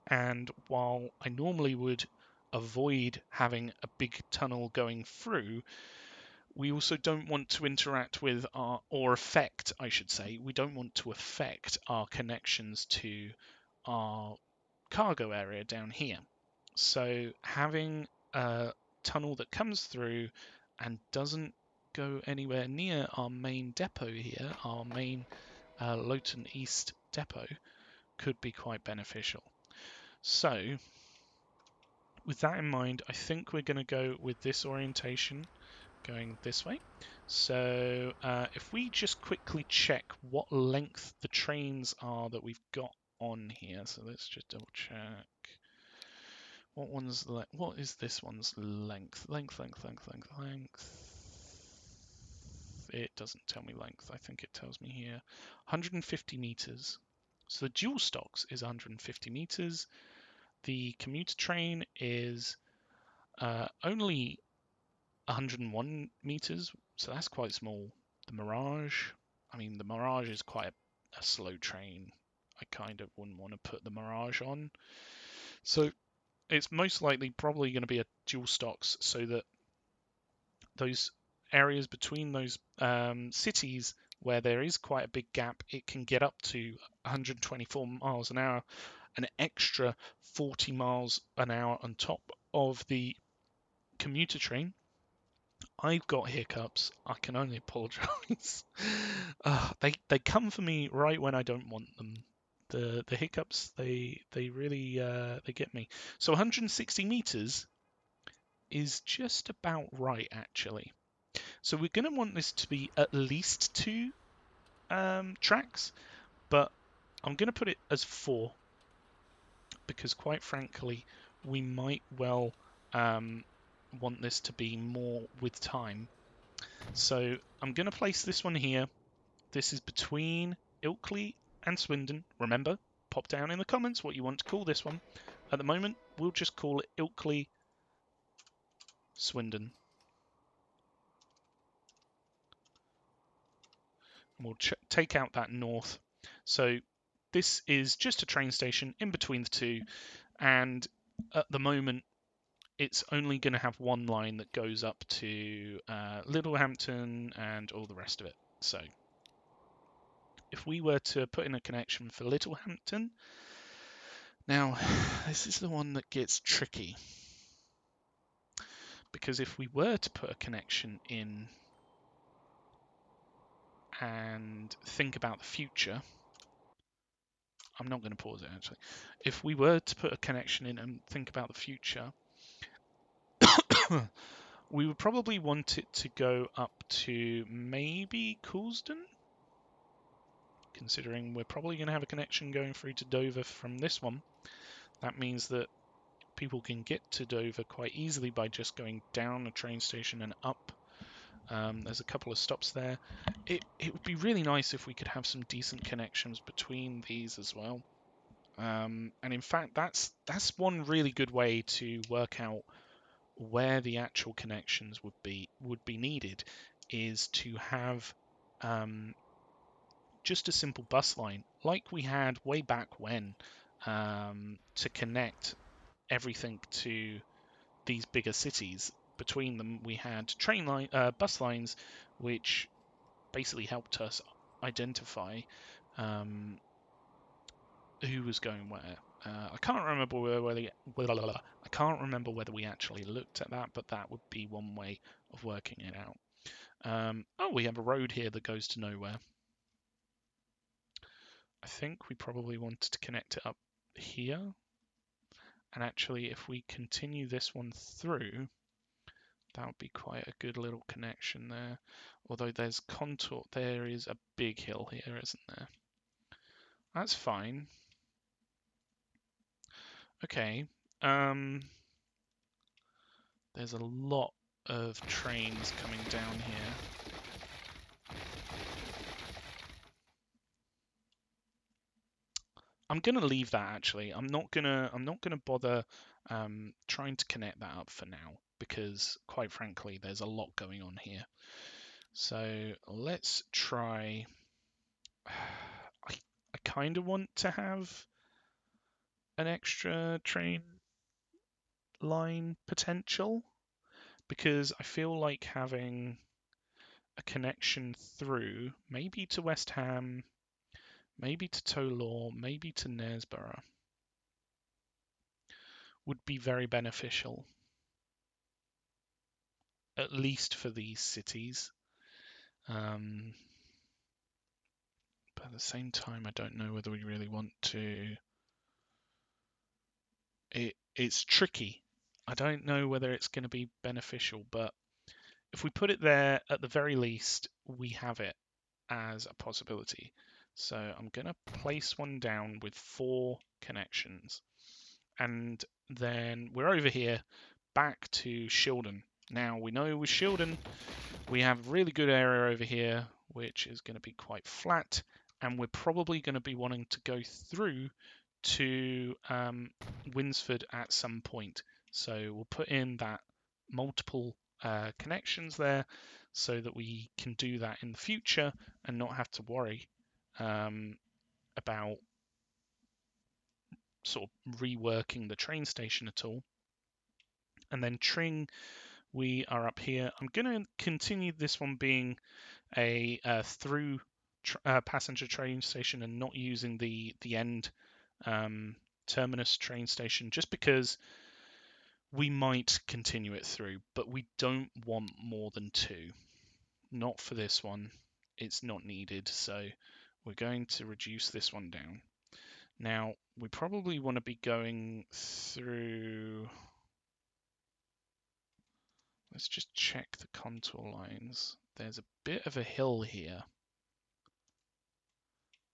And while I normally would avoid having a big tunnel going through, we also don't want to interact with or affect, I should say, we don't want to affect our connections to our cargo area down here. So having a tunnel that comes through and doesn't go anywhere near our main depot here, our main Loughton East depot, could be quite beneficial. So with that in mind, I think we're going to go with this orientation, going this way. So if we just quickly check what length the trains are that we've got on here. So let's just double check. What is this one's length? Length. It doesn't tell me length. I think it tells me here 150 meters. So the dual stocks is 150 meters. The commuter train is only 101 meters, so that's quite small. The Mirage, the Mirage is quite a slow train. I kind of wouldn't want to put the Mirage on. So it's most likely probably going to be a dual stocks, so that those areas between those cities where there is quite a big gap, it can get up to 124 miles an hour, an extra 40 miles an hour on top of the commuter train. I've got hiccups. I can only apologise. They come for me right when I don't want them. The hiccups, they really they get me. So 160 meters is just about right, actually. So we're going to want this to be at least 2 tracks, but I'm going to put it as 4 because, quite frankly, we might well want this to be more with time. So I'm going to place this one here. This is between Ilkley and Swindon. Remember, pop down in the comments what you want to call this one. At the moment, we'll just call it Ilkley Swindon. And we'll take out that north. So this is just a train station in between the two, and at the moment it's only going to have one line that goes up to Littlehampton and all the rest of it. So if we were to put in a connection for Littlehampton, now this is the one that gets tricky, because if we were to put a connection in and think about the future, I'm not going to pause it actually. If we were to put a connection in and think about the future, we would probably want it to go up to maybe Coulsdon, considering we're probably going to have a connection going through to Dover from this one. That means that people can get to Dover quite easily by just going down a train station and up. There's a couple of stops there. It would be really nice if we could have some decent connections between these as well. And in fact, that's one really good way to work out where the actual connections would be needed, is to have just a simple bus line like we had way back when, to connect everything to these bigger cities. Between them, we had bus lines, which basically helped us identify who was going where. I can't remember I can't remember whether we actually looked at that, but that would be one way of working it out. Oh, we have a road here that goes to nowhere. I think we probably wanted to connect it up here. And actually, if we continue this one through, that would be quite a good little connection there. Although there's contour, there is a big hill here, isn't there? That's fine. Okay. There's a lot of trains coming down here. I'm gonna leave that actually. I'm not gonna bother trying to connect that up for now, because quite frankly there's a lot going on here. So let's try. I kind of want to have an extra train line potential, because I feel like having a connection through, maybe to West Ham, maybe to Tolaw, maybe to Knaresborough, would be very beneficial, at least for these cities. But at the same time, I don't know whether we really want to. It's tricky. I don't know whether it's going to be beneficial, but if we put it there, at the very least, we have it as a possibility. So I'm going to place one down with 4 connections. And then we're over here, back to Shildon. Now, we know with Shildon, we have a really good area over here, which is going to be quite flat. And we're probably going to be wanting to go through to Winsford at some point. So we'll put in that multiple connections there, so that we can do that in the future and not have to worry about sort of reworking the train station at all. And then Tring, we are up here. I'm going to continue this one being a through passenger train station and not using the end terminus train station, just because we might continue it through, but we don't want more than 2. Not for this one. It's not needed, so we're going to reduce this one down. Now, we probably want to be going through... Let's just check the contour lines. There's a bit of a hill here,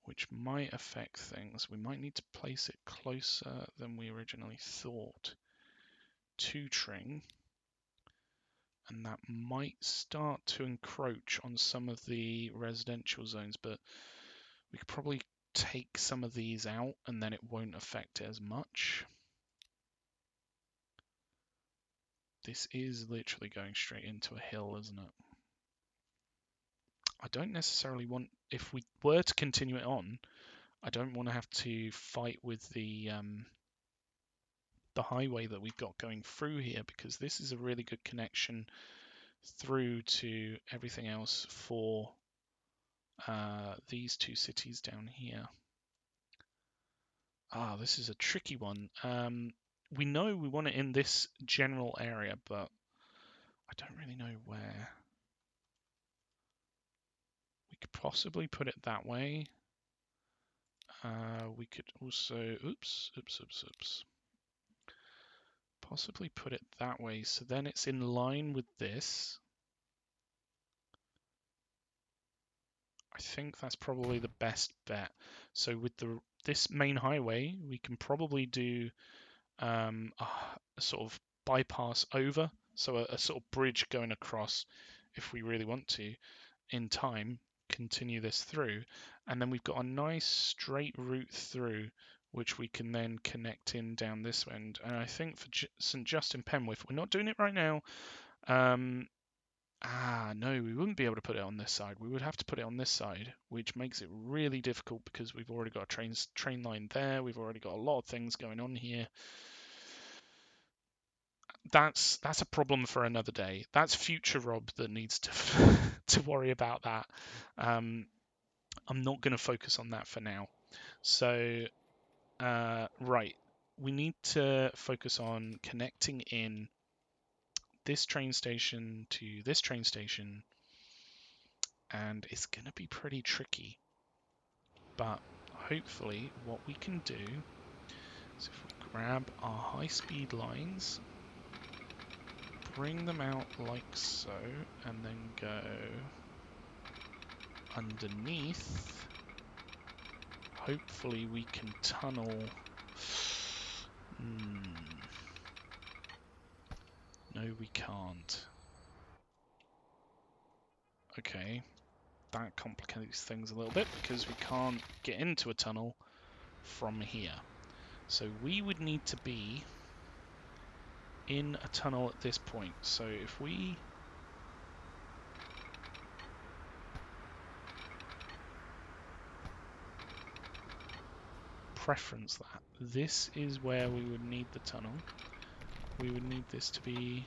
which might affect things. We might need to place it closer than we originally thought to Tring, and that might start to encroach on some of the residential zones, but we could probably take some of these out and then it won't affect it as much. This is literally going straight into a hill, isn't it? I don't necessarily want, if we were to continue it on, I don't want to have to fight with the highway that we've got going through here, because this is a really good connection through to everything else for these two cities down here. This is a tricky one. We know we want it in this general area, but I don't really know where. We could possibly put it that way. We could also, possibly put it that way, so then it's in line with this. I think that's probably the best bet. So with this main highway, we can probably do a sort of bypass over, so a sort of bridge going across if we really want to in time, continue this through, and then we've got a nice straight route through which we can then connect in down this end. And I think for St Justin Penwith, we're not doing it right now. No, we wouldn't be able to put it on this side. We would have to put it on this side, which makes it really difficult because we've already got a train line there. We've already got a lot of things going on here. That's a problem for another day. That's future Rob that needs to to worry about that. I'm not going to focus on that for now. So, right, we need to focus on connecting in this train station to this train station, and it's going to be pretty tricky. But hopefully what we can do is if we grab our high-speed lines, bring them out like so, and then go underneath, hopefully we can tunnel. No, we can't. Okay, that complicates things a little bit because we can't get into a tunnel from here. So we would need to be in a tunnel at this point. So if we preference that, this is where we would need the tunnel. We would need this to be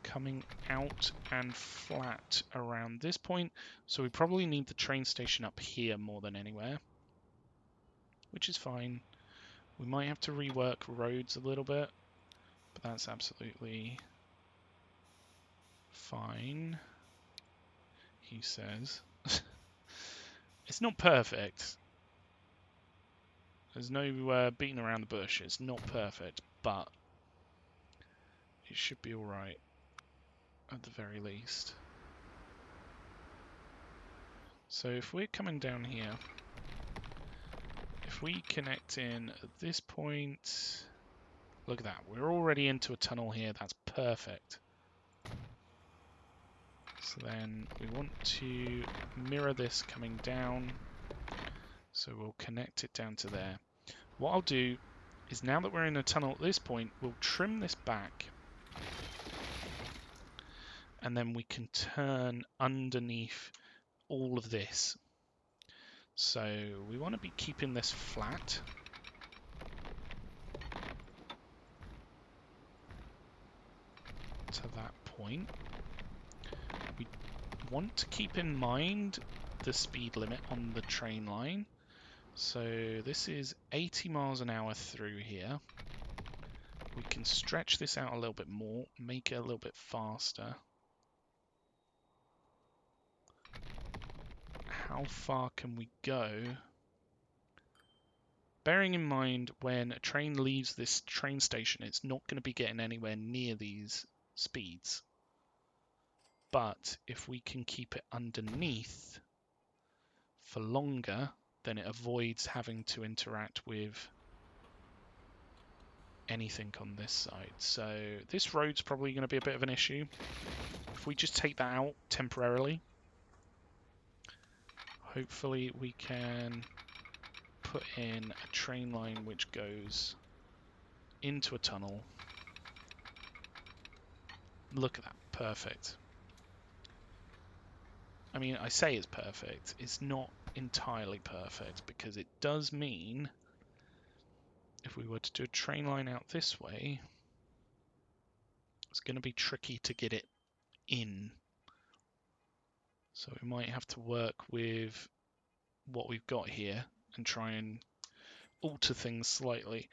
coming out and flat around this point. So we probably need the train station up here more than anywhere, which is fine. We might have to rework roads a little bit, but that's absolutely fine, he says. It's not perfect. There's no beating around the bush. It's not perfect, but it should be alright at the very least. So if we're coming down here, if we connect in at this point, look at that, we're already into a tunnel here. That's perfect. So then we want to mirror this coming down. So we'll connect it down to there. What I'll do is, now that we're in a tunnel at this point, we'll trim this back. And then we can turn underneath all of this. So we want to be keeping this flat. To that point. We want to keep in mind the speed limit on the train line. So this is 80 miles an hour through here. We can stretch this out a little bit more, make it a little bit faster. How far can we go? Bearing in mind when a train leaves this train station, it's not going to be getting anywhere near these speeds. But if we can keep it underneath for longer, then it avoids having to interact with anything on this side. So this road's probably going to be a bit of an issue. If we just take that out temporarily, hopefully we can put in a train line which goes into a tunnel. Look at that, perfect. I mean, I say it's perfect. It's not entirely perfect because it does mean if we were to do a train line out this way, it's going to be tricky to get it in. So we might have to work with what we've got here and try and alter things slightly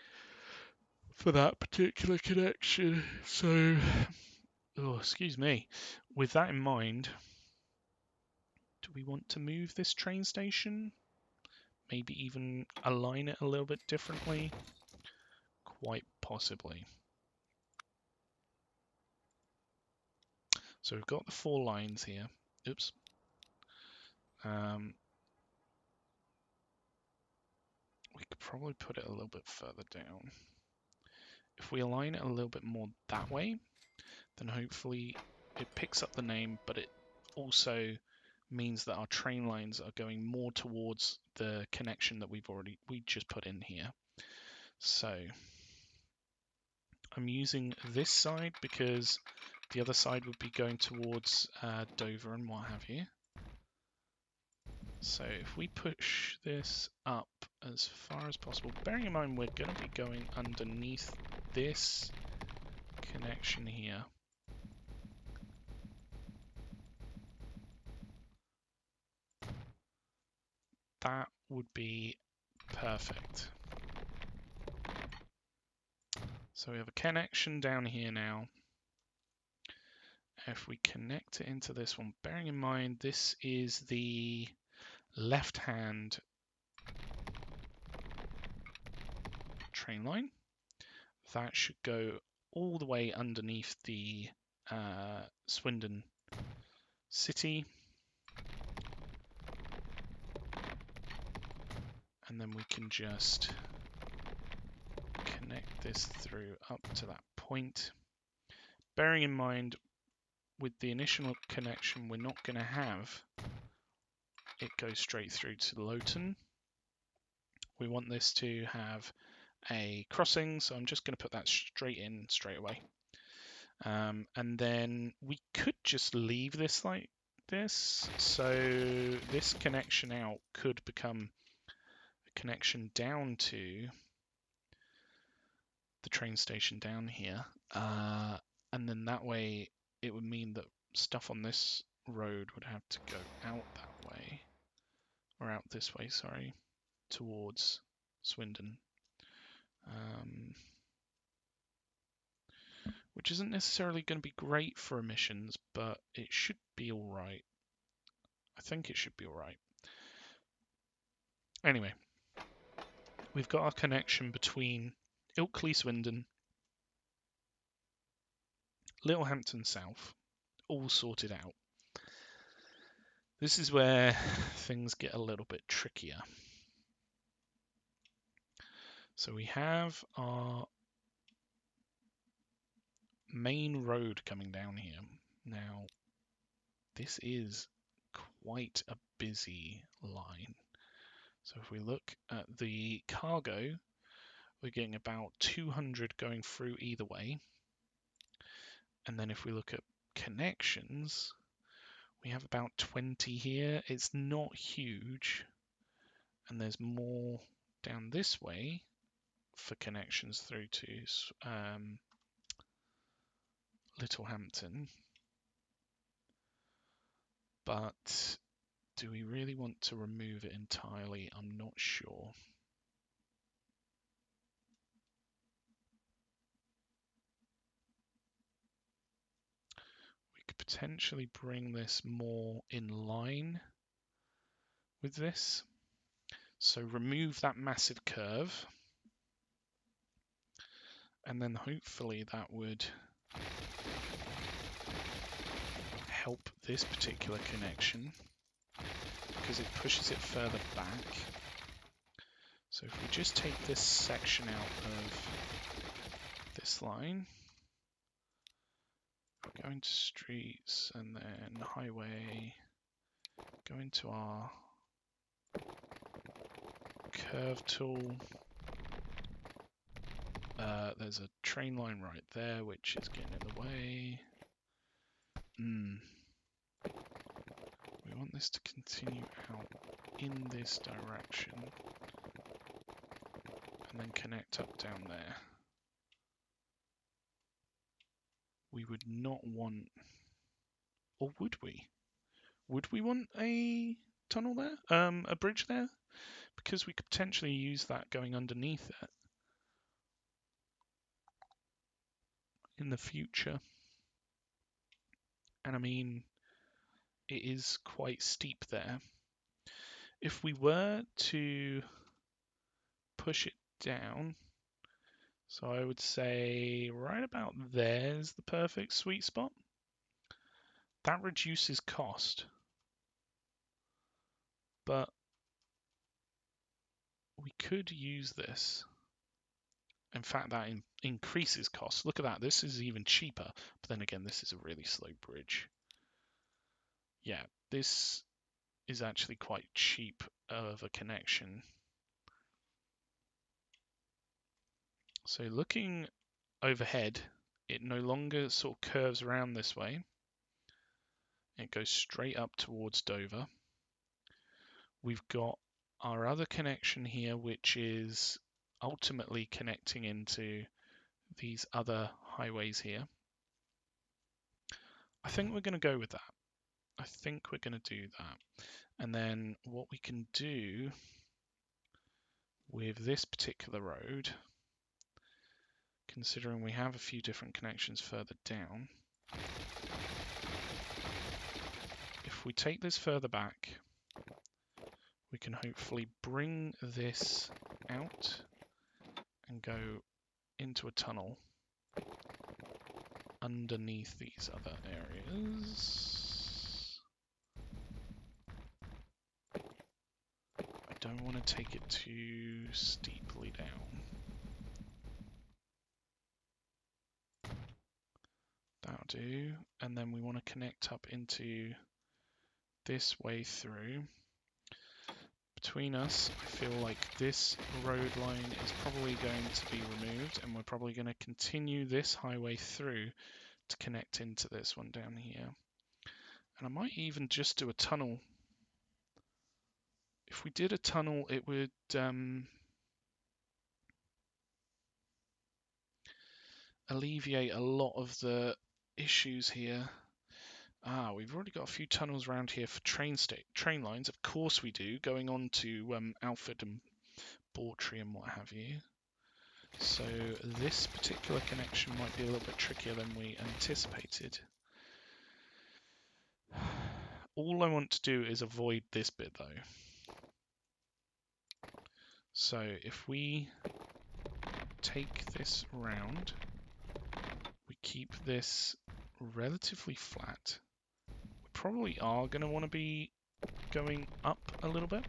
for that particular connection. So, oh, excuse me. With that in mind, do we want to move this train station? Maybe even align it a little bit differently? Quite possibly. So we've got the 4 lines here. Oops. We could probably put it a little bit further down. If we align it a little bit more that way, then hopefully it picks up the name, but it also means that our train lines are going more towards the connection that we just put in here. So I'm using this side because the other side would be going towards Dover and what have you. So if we push this up as far as possible, bearing in mind we're going to be going underneath this connection here. That would be perfect. So we have a connection down here now. If we connect it into this one, bearing in mind this is the left-hand train line, that should go all the way underneath the Swindon city. And then we can just connect this through up to that point. Bearing in mind, with the initial connection, we're not going to have it go straight through to Loughton. We want this to have a crossing, so I'm just going to put that straight in straight away. And then we could just leave this like this, so this connection out could become a connection down to the train station down here, and then that way it would mean that stuff on this road would have to go out that way, or out this way, sorry, towards Swindon, which isn't necessarily going to be great for emissions, but it should be all right. I think it should be all right. Anyway, we've got our connection between Ilkley, Swindon, Littlehampton South, all sorted out. This is where things get a little bit trickier. So we have our main road coming down here. Now, this is quite a busy line. So if we look at the cargo, we're getting about 200 going through either way. And then if we look at connections, we have about 20 here. It's not huge. And there's more down this way for connections through to Littlehampton. But do we really want to remove it entirely? I'm not sure. We could potentially bring this more in line with this. So remove that massive curve, and then hopefully that would help this particular connection because it pushes it further back. So if we just take this section out of this line, go into streets and then highway, go into our curve tool. There's a train line right there which is getting in the way. We want this to continue out in this direction and then connect up down there. We would not want, or would we? Would we want a tunnel there? A bridge there? Because we could potentially use that going underneath it in the future. And I mean, it is quite steep there. If we were to push it down, so I would say right about there's the perfect sweet spot. That reduces cost, but we could use this. In fact, that increases cost. Look at that. This is even cheaper. But then again, this is a really slow bridge. Yeah, this is actually quite cheap of a connection. So looking overhead, it no longer sort of curves around this way. It goes straight up towards Dover. We've got our other connection here, which is ultimately connecting into these other highways here. I think we're going to go with that. I think we're going to do that. And then what we can do with this particular road, considering we have a few different connections further down, if we take this further back, we can hopefully bring this out and go into a tunnel underneath these other areas. I don't want to take it too steeply down. That'll do. And then we want to connect up into this way through. Between us, I feel like this road line is probably going to be removed, and we're probably going to continue this highway through to connect into this one down here. And I might even just do a tunnel. If we did a tunnel, it would alleviate a lot of the issues here. We've already got a few tunnels around here for train lines. Of course we do, going on to Alfred and Bawtry and what have you. So this particular connection might be a little bit trickier than we anticipated. All I want to do is avoid this bit though. So if we take this round, we keep this relatively flat. We probably are going to want to be going up a little bit,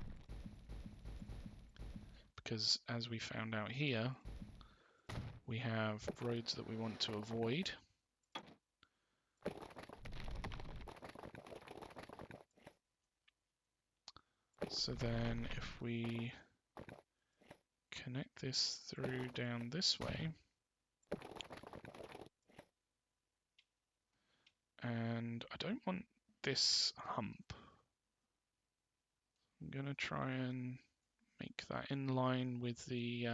because as we found out here, we have roads that we want to avoid. So then if we connect this through down this way, and I don't want this hump. I'm going to try and make that in line with the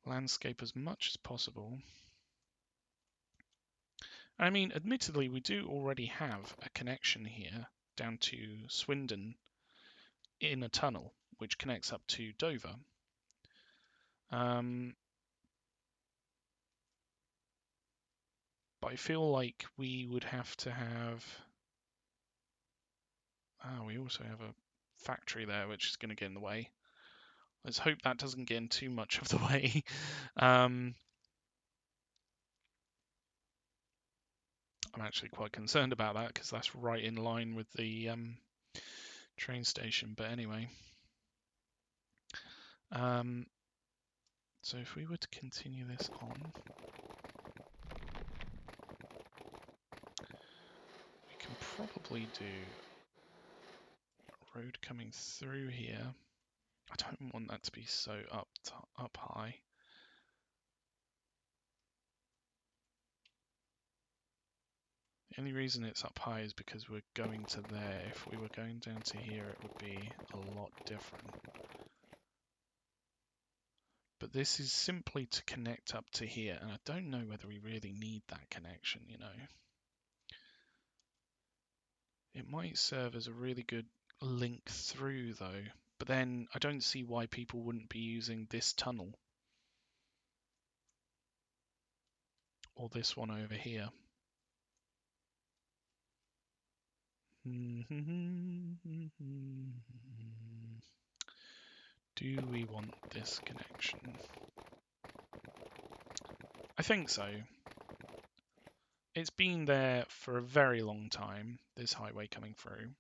landscape as much as possible. I mean, admittedly, we do already have a connection here down to Swindon in a tunnel, which connects up to Dover. But I feel like we would have to have... we also have a factory there, which is going to get in the way. Let's hope that doesn't get in too much of the way. I'm actually quite concerned about that because that's right in line with the train station. But anyway, so if we were to continue this on, we can probably do a road coming through here. I don't want that to be so up high. The only reason it's up high is because we're going to there. If we were going down to here, it would be a lot different. But this is simply to connect up to here, and I don't know whether we really need that connection, you know. It might serve as a really good link through, though. But then I don't see why people wouldn't be using this tunnel. Or this one over here. Do we want this connection? I think so. It's been there for a very long time, this highway coming through.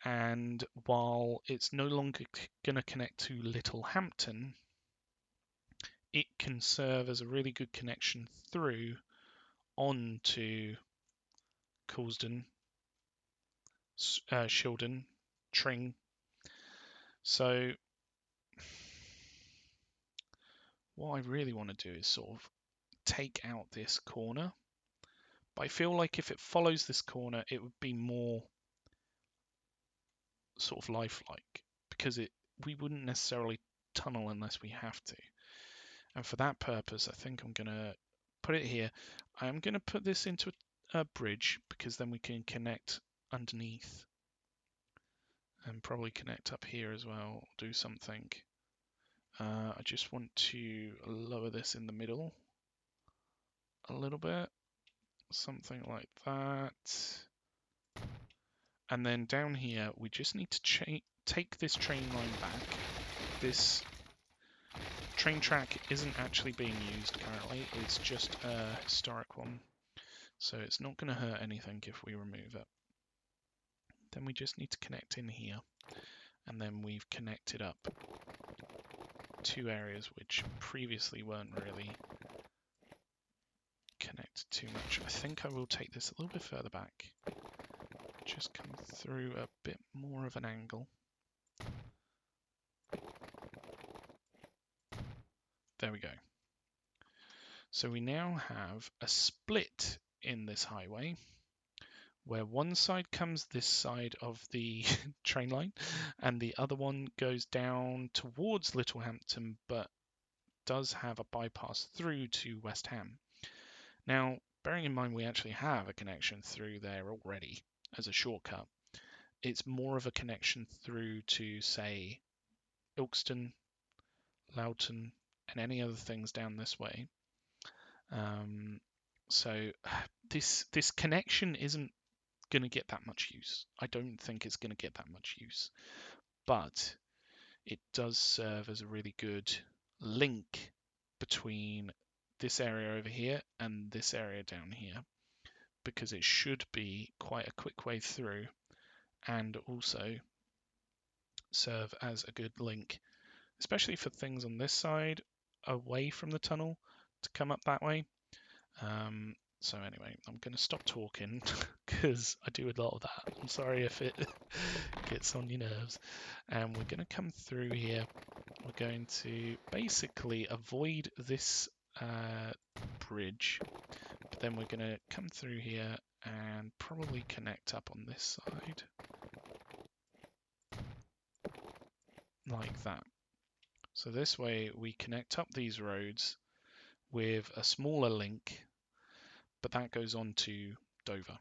And while it's no longer going to connect to Littlehampton, it can serve as a really good connection through onto Coulsdon, Shildon, Tring. So what I really want to do is sort of take out this corner. But I feel like if it follows this corner, it would be more sort of lifelike because we wouldn't necessarily tunnel unless we have to. And for that purpose, I think I'm going to put it here. I'm going to put this into a bridge because then we can connect underneath and probably connect up here as well, do something. I just want to lower this in the middle a little bit, something like that. And then down here, we just need to take this train line back. This train track isn't actually being used currently, it's just a historic one. So it's not going to hurt anything if we remove it. Then we just need to connect in here. And then we've connected up two areas which previously weren't really connected too much. I think I will take this a little bit further back. Just come through a bit more of an angle. There we go. So we now have a split in this highway where one side comes this side of the train line and the other one goes down towards Littlehampton but does have a bypass through to West Ham. Now, bearing in mind we actually have a connection through there already as a shortcut, it's more of a connection through to, say, Ilkeston, Loughton, and any other things down this way. So this connection isn't going to get that much use. I don't think it's going to get that much use, but it does serve as a really good link between this area over here and this area down here, because it should be quite a quick way through and also serve as a good link, especially for things on this side away from the tunnel to come up that way. So anyway, I'm going to stop talking because I do a lot of that. I'm sorry if it gets on your nerves. And we're going to come through here. We're going to basically avoid this bridge, but then we're going to come through here and probably connect up on this side. Like that. So this way we connect up these roads with a smaller link, but that goes on to Dover.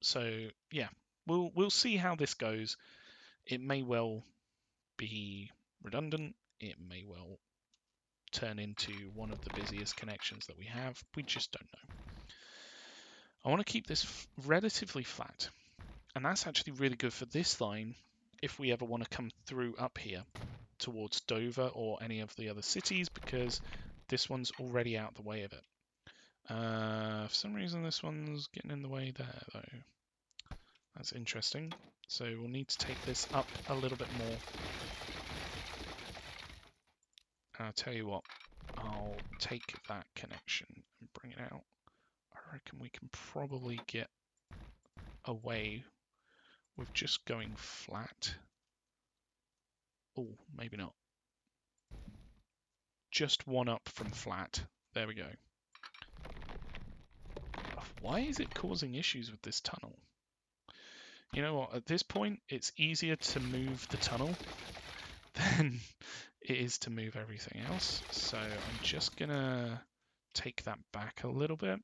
So yeah, we'll see how this goes. It may well be redundant. It may well turn into one of the busiest connections that we have. We just don't know. I want to keep this relatively flat. And that's actually really good for this line if we ever want to come through up here towards Dover or any of the other cities, because this one's already out the way of it. For some reason this one's getting in the way there though. That's interesting. So we'll need to take this up a little bit more. And I'll tell you what, I'll take that connection and bring it out. I reckon we can probably get away with just going flat. Oh, maybe not. Just one up from flat. There we go. Why is it causing issues with this tunnel? You know what, at this point, it's easier to move the tunnel than it is to move everything else. So I'm just gonna take that back a little bit.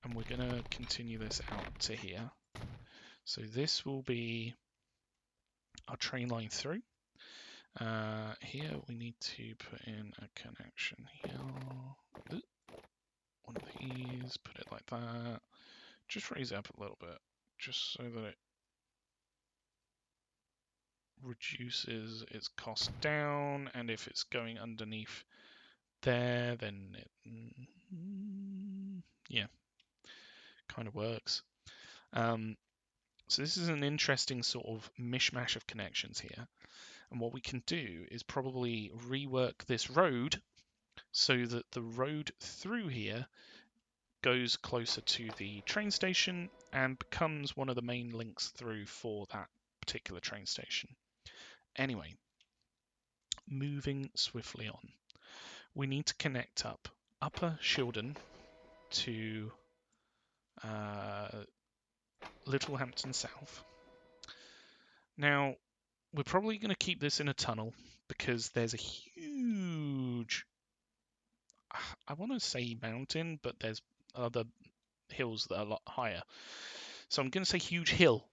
And we're gonna continue this out to here. So this will be our train line through. Here we need to put in a connection here. One of these, put it like that. Just raise it up a little bit, just so that it reduces its cost down, and if it's going underneath there, then it, yeah, kind of works. So this is an interesting sort of mishmash of connections here. And what we can do is probably rework this road so that the road through here goes closer to the train station and becomes one of the main links through for that particular train station. Anyway, moving swiftly on. We need to connect up Upper Shildon to Littlehampton South. Now, we're probably going to keep this in a tunnel because there's a huge, I want to say mountain, but there's other hills that are a lot higher. So I'm going to say huge hill.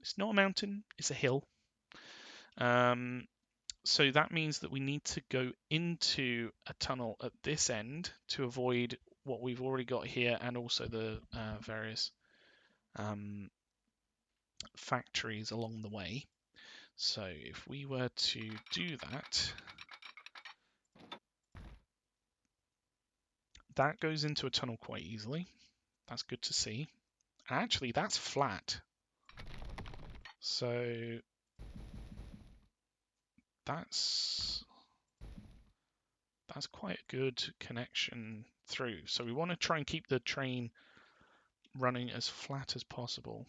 It's not a mountain, it's a hill. So that means that we need to go into a tunnel at this end to avoid what we've already got here and also the various factories along the way. So if we were to do that, that goes into a tunnel quite easily. That's good to see. Actually, that's flat. So that's quite a good connection through. So we want to try and keep the train running as flat as possible.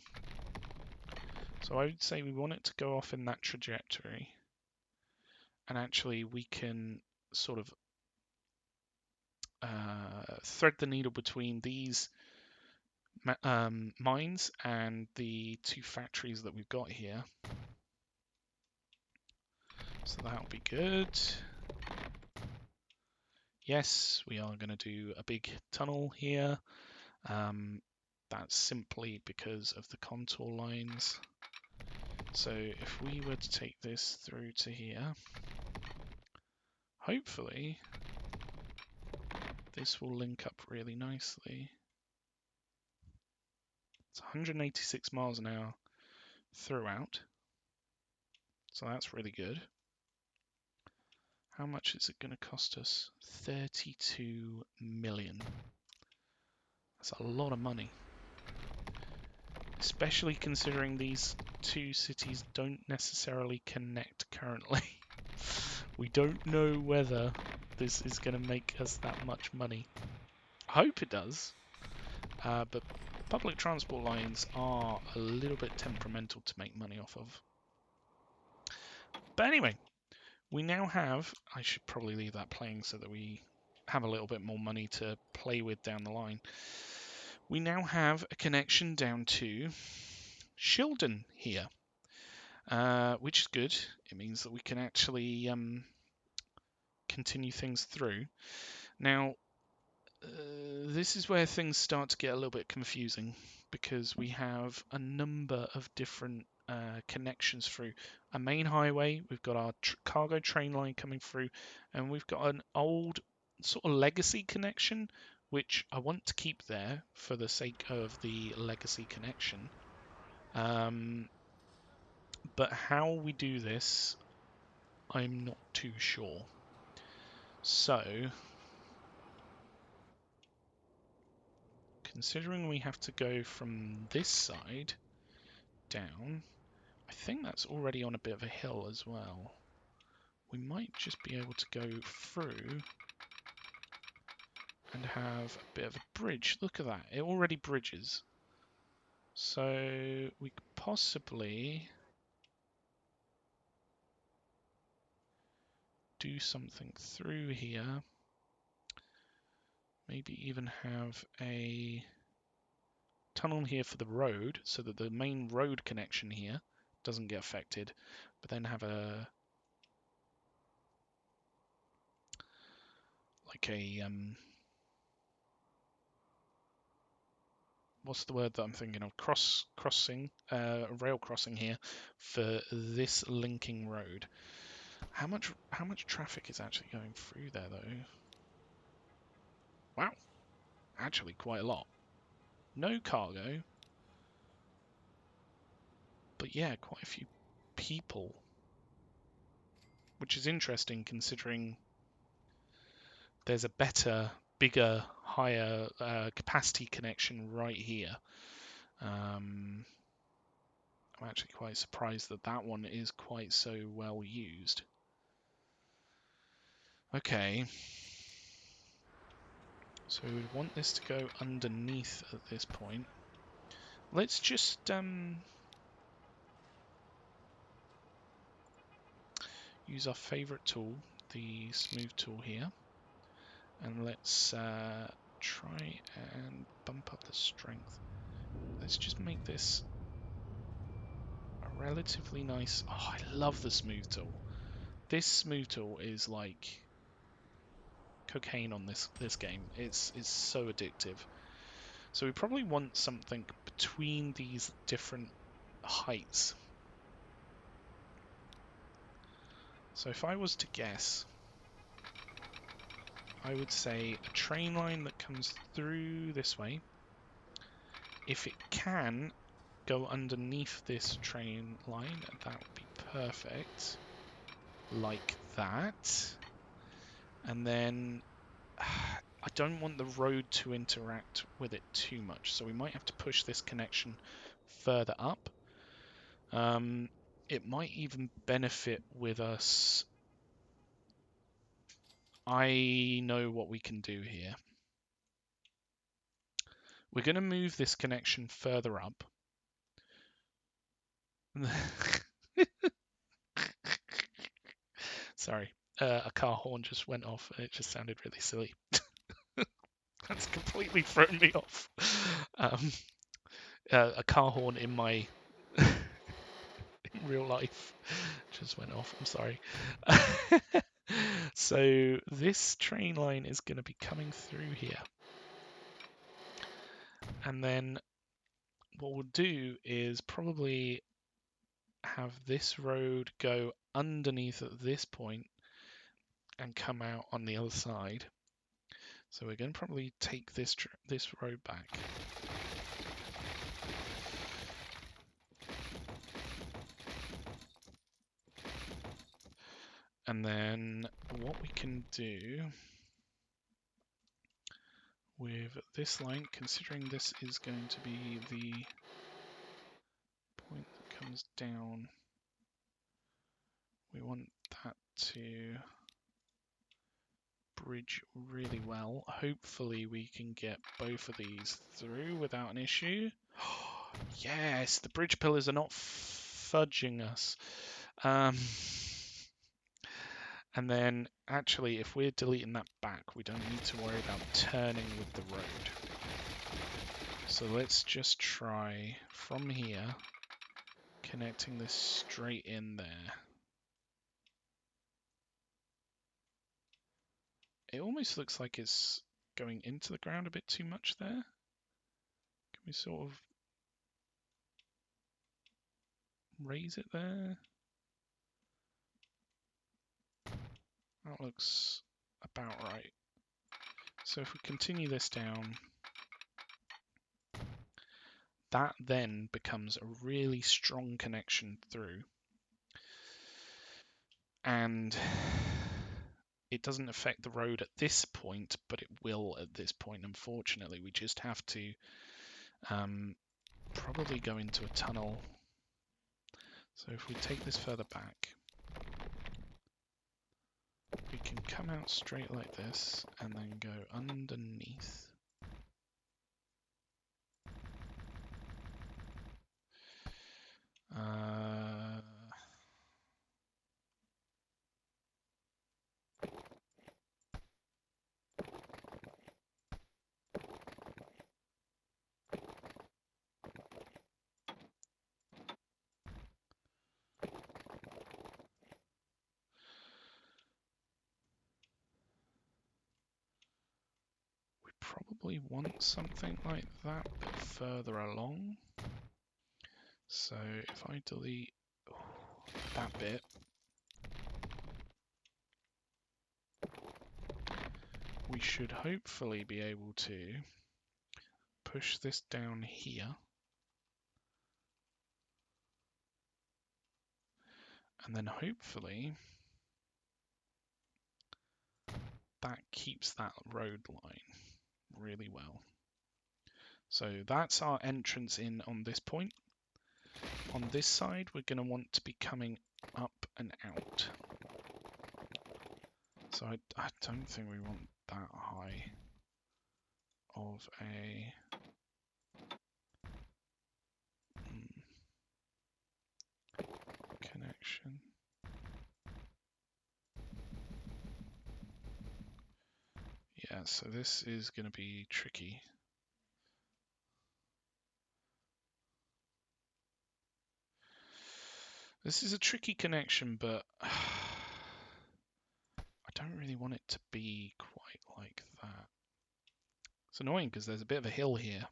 So I would say we want it to go off in that trajectory. And actually we can sort of thread the needle between these mines and the two factories that we've got here. So that'll be good. Yes, we are going to do a big tunnel here. That's simply because of the contour lines. So if we were to take this through to here, hopefully this will link up really nicely. It's 186 miles an hour throughout, so that's really good. How much is it going to cost us? 32 million. That's a lot of money. Especially considering these two cities don't necessarily connect currently. We don't know whether this is going to make us that much money. I hope it does, but public transport lines are a little bit temperamental to make money off of. But anyway, we now have, I should probably leave that playing so that we have a little bit more money to play with down the line. We now have a connection down to Shildon here, which is good. It means that we can actually continue things through. Now, this is where things start to get a little bit confusing because we have a number of different connections through a main highway. We've got our cargo train line coming through, and we've got an old sort of legacy connection, which I want to keep there for the sake of the legacy connection. But how we do this, I'm not too sure. So, considering we have to go from this side down, I think that's already on a bit of a hill as well. We might just be able to go through and have a bit of a bridge. Look at that, it already bridges. So we could possibly do something through here. Maybe even have a tunnel here for the road so that the main road connection here doesn't get affected, but then have a what's the word that I'm thinking of? Rail crossing here for this linking road. How much traffic is actually going through there though? Wow, actually quite a lot. No cargo, but yeah, quite a few people, which is interesting considering there's a better, bigger, higher capacity connection right here. I'm actually quite surprised that that one is quite so well used. Okay. So we would want this to go underneath at this point. Let's just use our favorite tool, the smooth tool here, and let's try and bump up the strength. Let's just make this a relatively nice... Oh, I love the smooth tool. This smooth tool is like cocaine on this game. It's so addictive. So we probably want something between these different heights. So if I was to guess, I would say a train line that comes through this way. If it can go underneath this train line, that would be perfect. Like that. And then I don't want the road to interact with it too much, so we might have to push this connection further up. It might even benefit with us. I know what we can do here. We're going to move this connection further up. Sorry, a car horn just went off and it just sounded really silly. That's completely thrown me off. A car horn in my in real life just went off. I'm sorry. So this train line is going to be coming through here. And then what we'll do is probably have this road go underneath at this point and come out on the other side. So we're going to probably take this road back. And then what we can do with this line, considering this is going to be the point that comes down, we want that to bridge really well. Hopefully we can get both of these through without an issue. Yes, the bridge pillars are not fudging us. And then, actually, if we're deleting that back, we don't need to worry about turning with the road. So let's just try from here, connecting this straight in there. It almost looks like it's going into the ground a bit too much there. Can we sort of raise it there? That looks about right. So if we continue this down, that then becomes a really strong connection through. And it doesn't affect the road at this point, but it will at this point, unfortunately. We just have to probably go into a tunnel. So if we take this further back, we can come out straight like this and then go underneath. We probably want something like that, but further along. So if I delete that bit, we should hopefully be able to push this down here. And then hopefully that keeps that road line really well. So that's our entrance in on this point. On this side, we're going to want to be coming up and out. So I don't think we want that high of a connection. Yeah, so this is going to be tricky. This is a tricky connection, but I don't really want it to be quite like that. It's annoying because there's a bit of a hill here.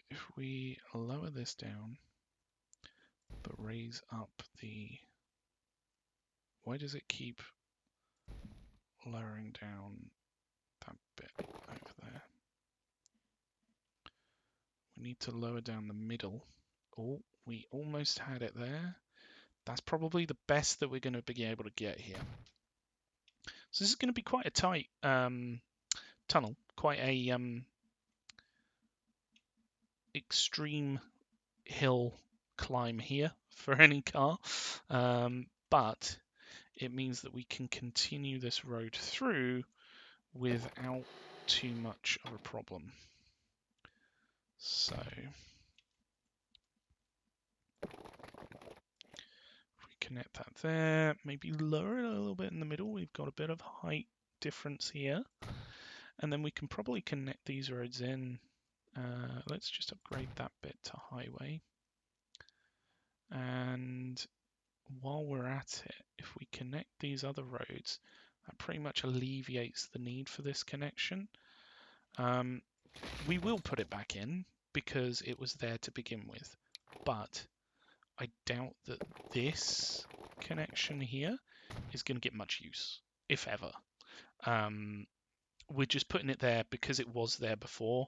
If we lower this down, but raise up the... Why does it keep lowering down that bit over there? We need to lower down the middle. Oh, we almost had it there. That's probably the best that we're going to be able to get here. So this is going to be quite a tight tunnel, quite a extreme hill climb here for any car, but it means that we can continue this road through without too much of a problem. So if we connect that there, maybe lower it a little bit in the middle, we've got a bit of height difference here, and then we can probably connect these roads in. Let's just upgrade that bit to highway. And while we're at it, if we connect these other roads, that pretty much alleviates the need for this connection. We will put it back in because it was there to begin with, but I doubt that this connection here is going to get much use, if ever. We're just putting it there because it was there before,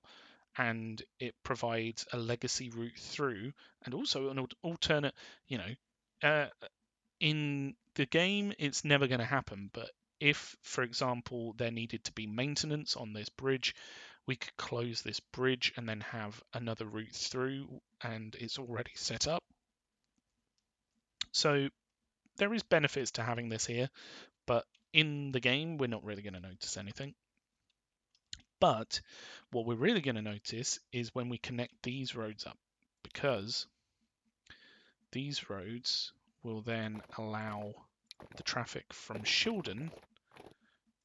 and it provides a legacy route through, and also an alternate, in the game, it's never going to happen, but if, for example, there needed to be maintenance on this bridge, we could close this bridge and then have another route through, and it's already set up. So there is benefits to having this here, but in the game, we're not really going to notice anything. But what we're really going to notice is when we connect these roads up, because these roads will then allow the traffic from Shildon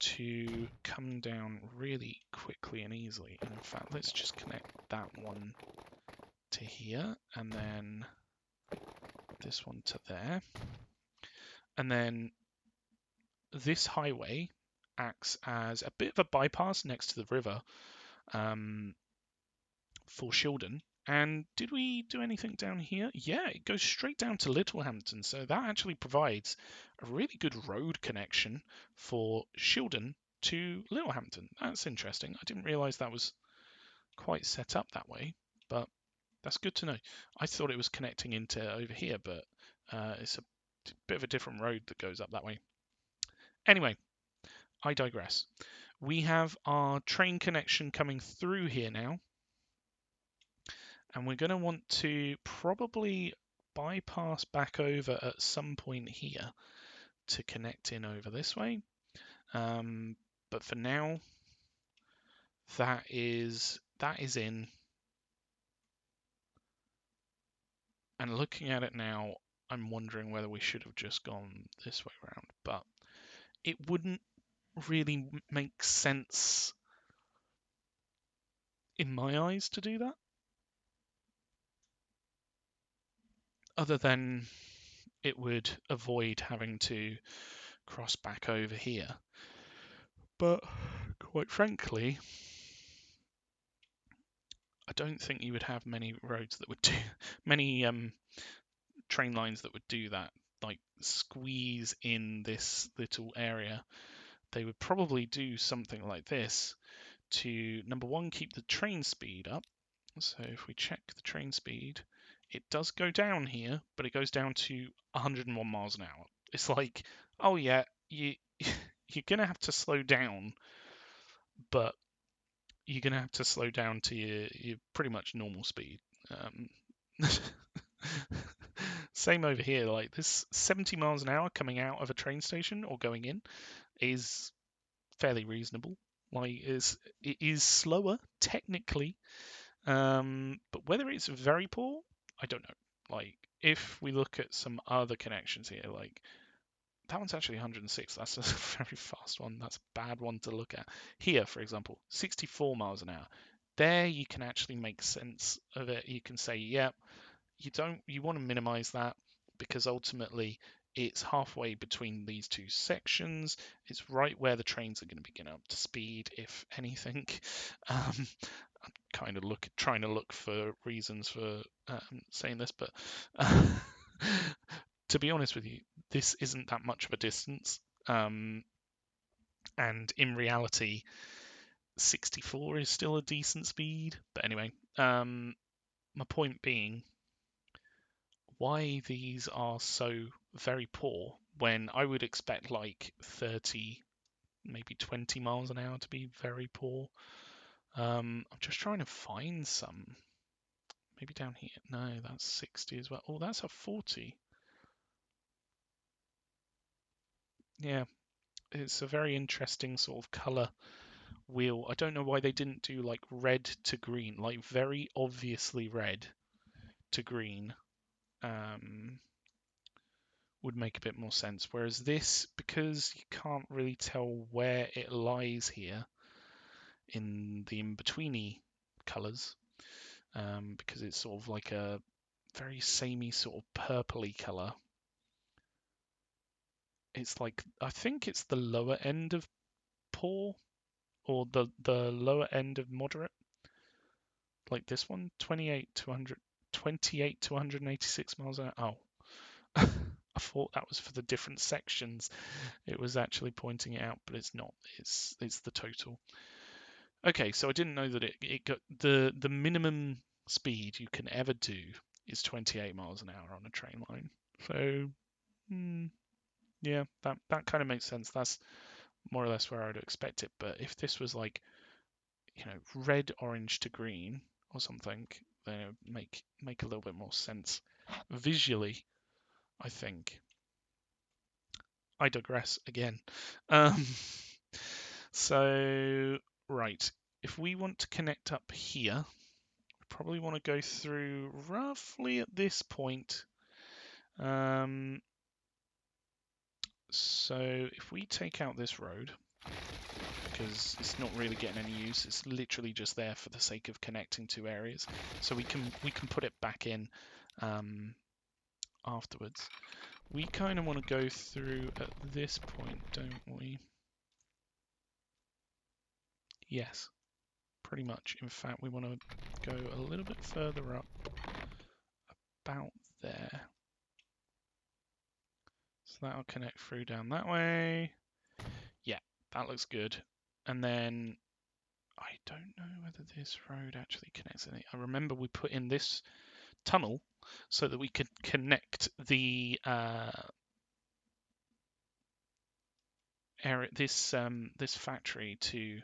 to come down really quickly and easily. And in fact, let's just connect that one to here, and then this one to there. And then this highway acts as a bit of a bypass next to the river for Shildon. And did we do anything down here? Yeah, it goes straight down to Littlehampton. So that actually provides a really good road connection for Shildon to Littlehampton. That's interesting. I didn't realise that was quite set up that way, but that's good to know. I thought it was connecting into over here, but it's a bit of a different road that goes up that way. Anyway, I digress. We have our train connection coming through here now, and we're going to want to probably bypass back over at some point here to connect in over this way. But for now, that is in. And looking at it now, I'm wondering whether we should have just gone this way around, but it wouldn't really make sense in my eyes to do that, other than it would avoid having to cross back over here. But quite frankly, I don't think you would have many roads that would do many train lines that would do that, like squeeze in this little area. They would probably do something like this to, number one, keep the train speed up. So if we check the train speed, it does go down here, but it goes down to 101 miles an hour. It's like, oh yeah, you're gonna have to slow down, but you're gonna have to slow down to your pretty much normal speed. Same over here, like this 70 miles an hour coming out of a train station or going in is fairly reasonable. Like it is slower technically, but whether it's very poor, I don't know. Like if we look at some other connections here, like that one's actually 106. That's a very fast one. That's a bad one to look at. Here, for example, 64 miles an hour. There you can actually make sense of it. You can say, yeah, you want to minimize that because ultimately it's halfway between these two sections. It's right where the trains are going to be getting up to speed, if anything. I'm kind of trying to look for reasons for saying this, but to be honest with you, this isn't that much of a distance. And in reality, 64 is still a decent speed. But anyway, my point being, why these are so very poor when I would expect like 30, maybe 20 miles an hour to be very poor. I'm just trying to find some. Maybe down here. No, that's 60 as well. Oh, that's a 40. Yeah, it's a very interesting sort of color wheel. I don't know why they didn't do like red to green, like very obviously red to green. Would make a bit more sense. Whereas this, because you can't really tell where it lies here in the in-betweeny colours, because it's sort of like a very samey sort of purpley colour. It's like, I think it's the lower end of poor, or the lower end of moderate. Like this one, 28 to 186 miles an hour. Oh, I thought that was for the different sections. It was actually pointing it out, but it's not. It's the total. Okay, so I didn't know that it got the minimum speed you can ever do is 28 miles an hour on a train line. So yeah, that kind of makes sense. That's more or less where I'd expect it. But if this was like, red, orange to green or something, then it would make a little bit more sense visually, I think. I digress again. So, right, if we want to connect up here, we probably want to go through roughly at this point. So if we take out this road, because it's not really getting any use, it's literally just there for the sake of connecting two areas. So we can put it back in afterwards. We kind of want to go through at this point, don't we? Yes, pretty much. In fact, we want to go a little bit further up, about there. So that'll connect through down that way. Yeah, that looks good. And then I don't know whether this road actually connects any. I remember we put in this tunnel so that we could connect the area, this factory to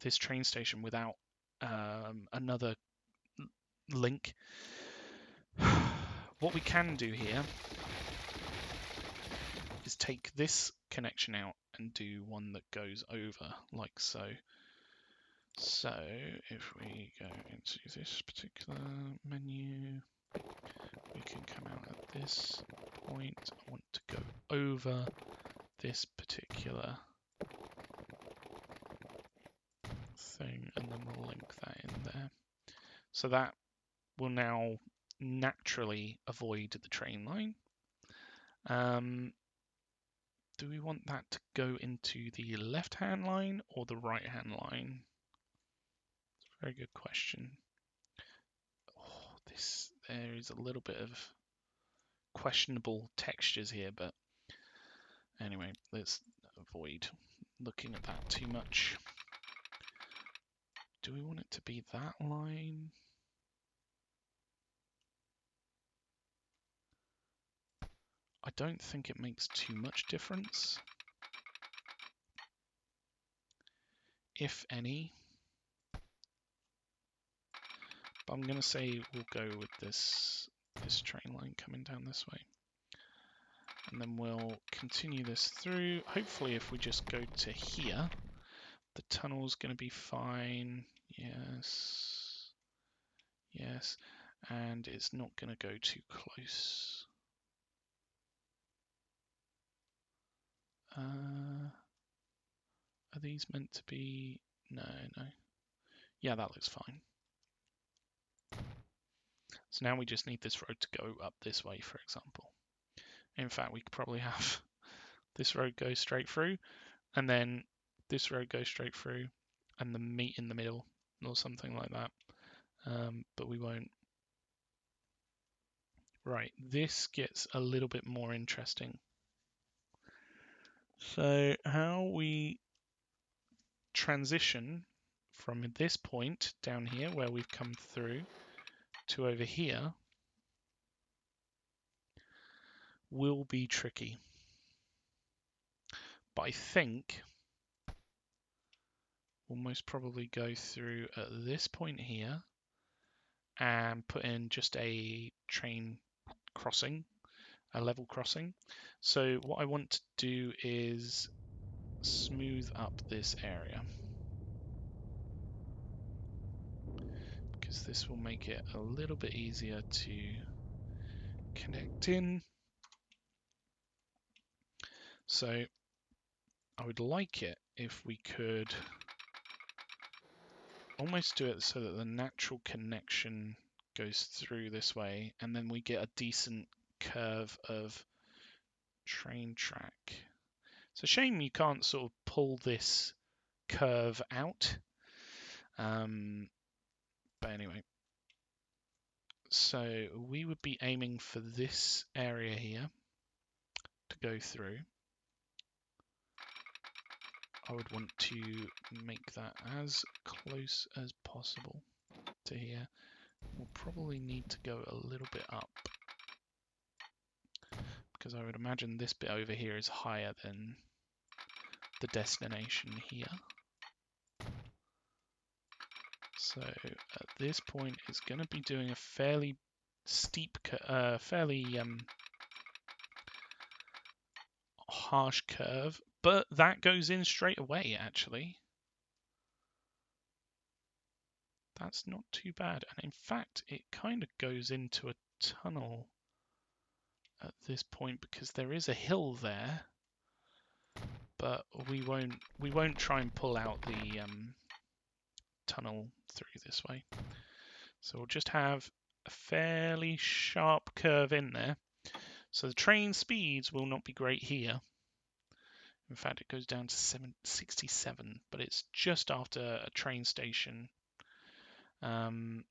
this train station without another link. What we can do here is take this connection out and do one that goes over like so. So if we go into this particular menu, we can come out at this point. I want to go over this particular thing, and then we'll link that in there. So that will now naturally avoid the train line. Do we want that to go into the left-hand line or the right-hand line? It's a very good question. Oh, there is a little bit of questionable textures here, but anyway, let's avoid looking at that too much. Do we want it to be that line? I don't think it makes too much difference, if any. But I'm going to say we'll go with this train line coming down this way. And then we'll continue this through. Hopefully if we just go to here, the tunnel's going to be fine. Yes. Yes. And it's not going to go too close. Are these meant to be? No. Yeah, that looks fine. So now we just need this road to go up this way, for example. In fact, we could probably have this road go straight through, and then this road goes straight through, and the meet in the middle, or something like that. But we won't. Right, this gets a little bit more interesting. So how we transition from this point down here where we've come through to over here will be tricky. But I think we'll most probably go through at this point here and put in just a train crossing, a level crossing. So what I want to do is smooth up this area, because this will make it a little bit easier to connect in. So I would like it if we could almost do it so that the natural connection goes through this way, and then we get a decent curve of train track. It's a shame you can't sort of pull this curve out. But anyway, so we would be aiming for this area here to go through. I would want to make that as close as possible to here. We'll probably need to go a little bit up, because I would imagine this bit over here is higher than the destination here. So at this point it's going to be doing a fairly steep, fairly harsh curve, but that goes in straight away actually. That's not too bad, and in fact it kind of goes into a tunnel at this point because there is a hill there, but we won't try and pull out the tunnel through this way. So we'll just have a fairly sharp curve in there. So the train speeds will not be great here. In fact, it goes down to 67, but it's just after a train station. The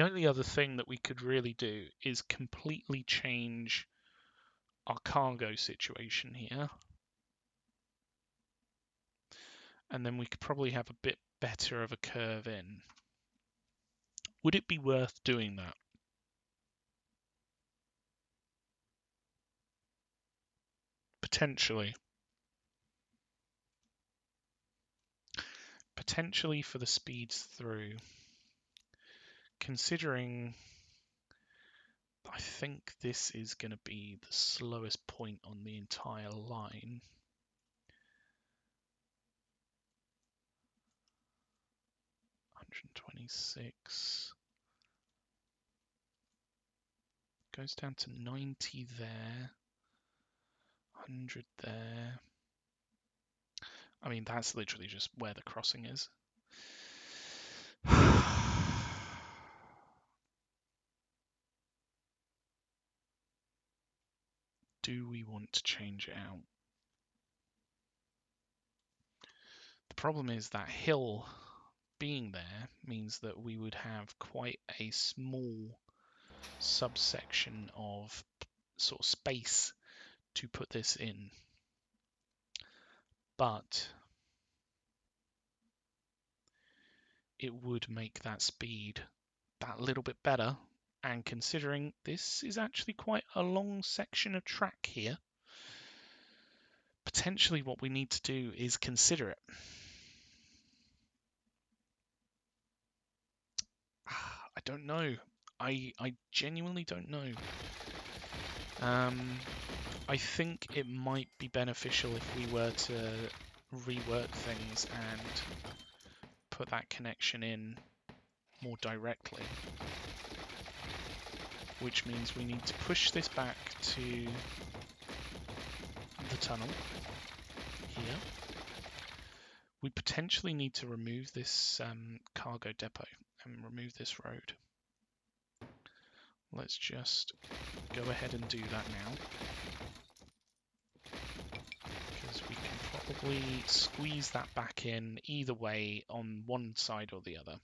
only other thing that we could really do is completely change our cargo situation here. and then we could probably have a bit better of a curve in. Would it be worth doing that? Potentially. Potentially for the speeds through. Considering I think this is going to be the slowest point on the entire line. $126. Goes down to 90 there. 100 there. I mean, that's literally just where the crossing is. Do we want to change it out? The problem is that hill being there means that we would have quite a small subsection of sort of space to put this in. But it would make that speed that little bit better. And considering this is actually quite a long section of track here, potentially what we need to do is consider it. I don't know. I genuinely don't know. I think it might be beneficial if we were to rework things and put that connection in more directly. Which means we need to push this back to the tunnel here. We potentially need to remove this cargo depot and remove this road. Let's just go ahead and do that now. Because we can probably squeeze that back in either way on one side or the other.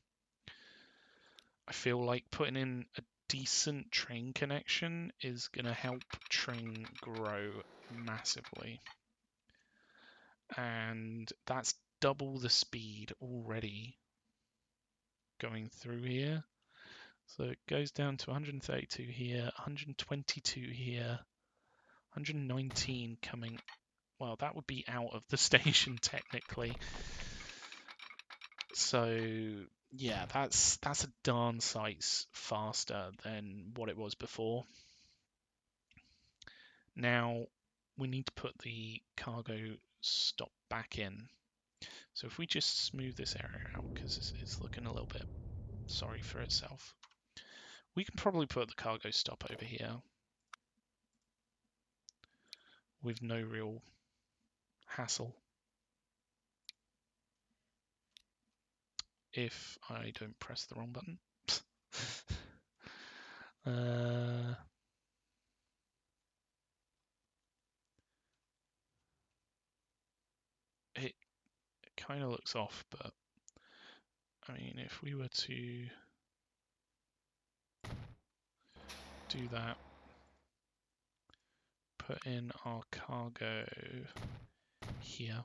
I feel like putting in a decent train connection is going to help Tring grow massively. And that's double the speed already going through here. So it goes down to 132 here, 122 here, 119 coming. Well, that would be out of the station technically. So yeah, that's a darn sight faster than what it was before. Now we need to put the cargo stop back in. So if we just smooth this area out, because it's looking a little bit sorry for itself, we can probably put the cargo stop over here with no real hassle. If I don't press the wrong button. It kind of looks off, but I mean, if we were to do that, put in our cargo here,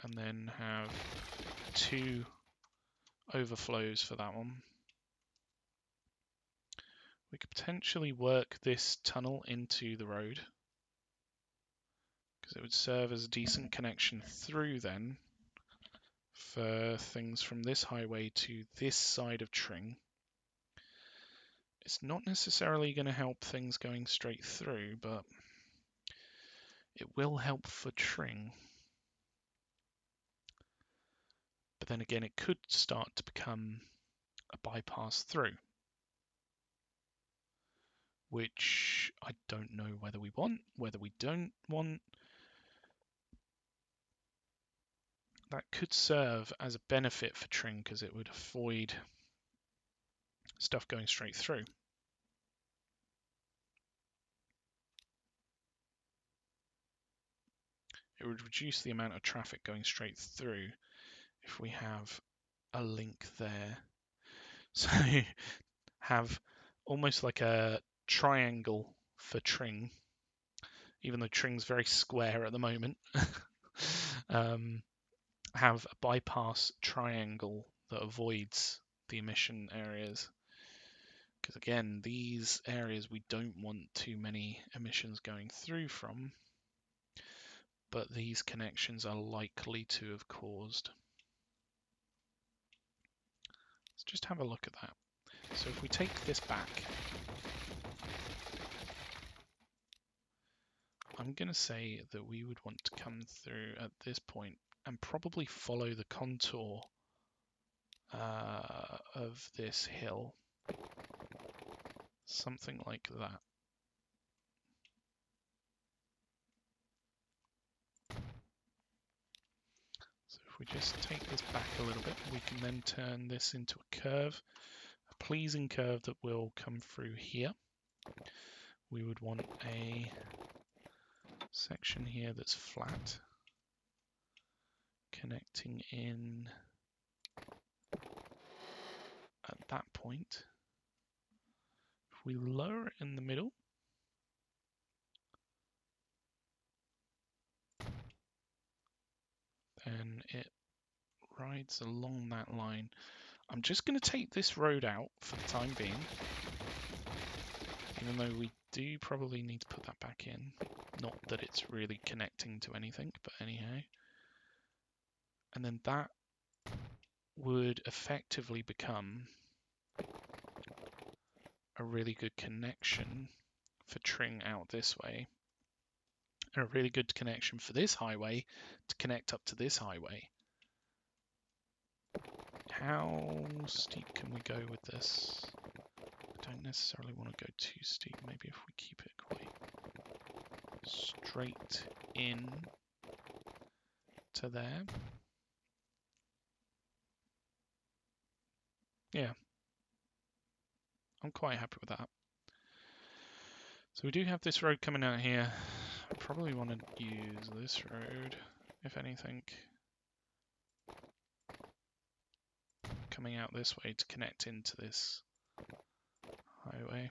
and then have 2 overflows for that one, we could potentially work this tunnel into the road, because it would serve as a decent connection through then for things from this highway to this side of Tring. It's not necessarily going to help things going straight through, but it will help for Tring. But then again, it could start to become a bypass through, which I don't know whether we want, whether we don't want. That could serve as a benefit for Tring because it would avoid stuff going straight through. It would reduce the amount of traffic going straight through if we have a link there. So have almost like a triangle for Tring, even though Tring's very square at the moment. have a bypass triangle that avoids the emission areas. Because again, these areas we don't want too many emissions going through from, but these connections are likely to have caused. Let's just have a look at that. So if we take this back, I'm going to say that we would want to come through at this point and probably follow the contour of this hill. Something like that. So if we just take this back a little bit, we can then turn this into a curve, a pleasing curve that will come through here. We would want a section here that's flat, connecting in at that point. If we lower it in the middle, then it rides along that line. I'm just going to take this road out for the time being, even though we do probably need to put that back in. Not that it's really connecting to anything, but anyhow. And then that would effectively become a really good connection for Tring out this way, and a really good connection for this highway to connect up to this highway. How steep can we go with this? I don't necessarily want to go too steep. Maybe if we keep it quite straight in to there. Yeah, I'm quite happy with that. So we do have this road coming out here. I probably want to use this road, if anything, coming out this way to connect into this highway.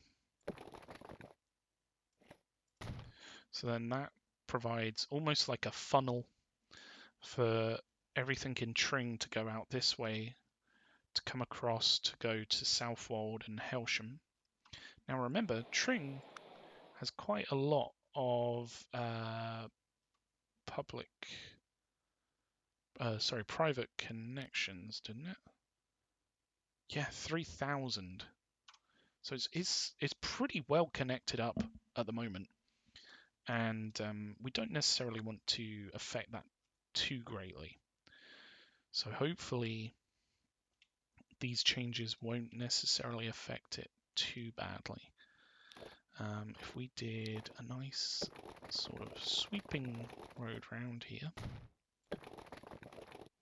So then that provides almost like a funnel for everything in Tring to go out this way, to come across to go to Southwold and Helsham. Now remember, Tring has quite a lot of private connections, didn't it? Yeah, 3,000. So it's pretty well connected up at the moment, and we don't necessarily want to affect that too greatly. So hopefully these changes won't necessarily affect it too badly. If we did a nice sort of sweeping road round here,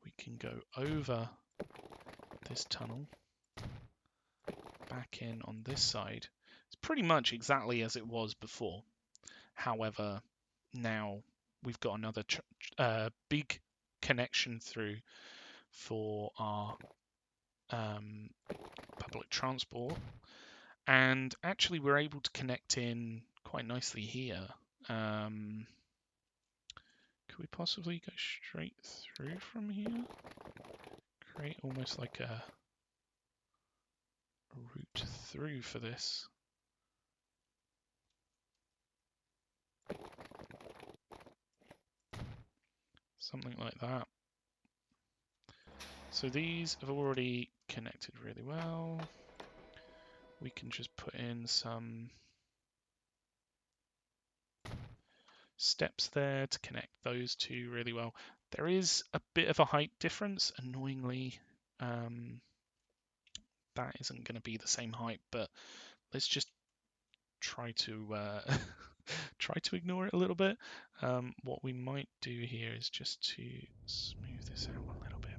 we can go over this tunnel, back in on this side. It's pretty much exactly as it was before. However, now we've got another big connection through for our public transport, and actually we're able to connect in quite nicely here. Could we possibly go straight through from here? Create almost like a route through for this. Something like that. So these have already connected really well. We can just put in some steps there to connect those two really well. There is a bit of a height difference, annoyingly. That isn't going to be the same height, but let's just try to try to ignore it a little bit. What we might do here is just to smooth this out a little bit.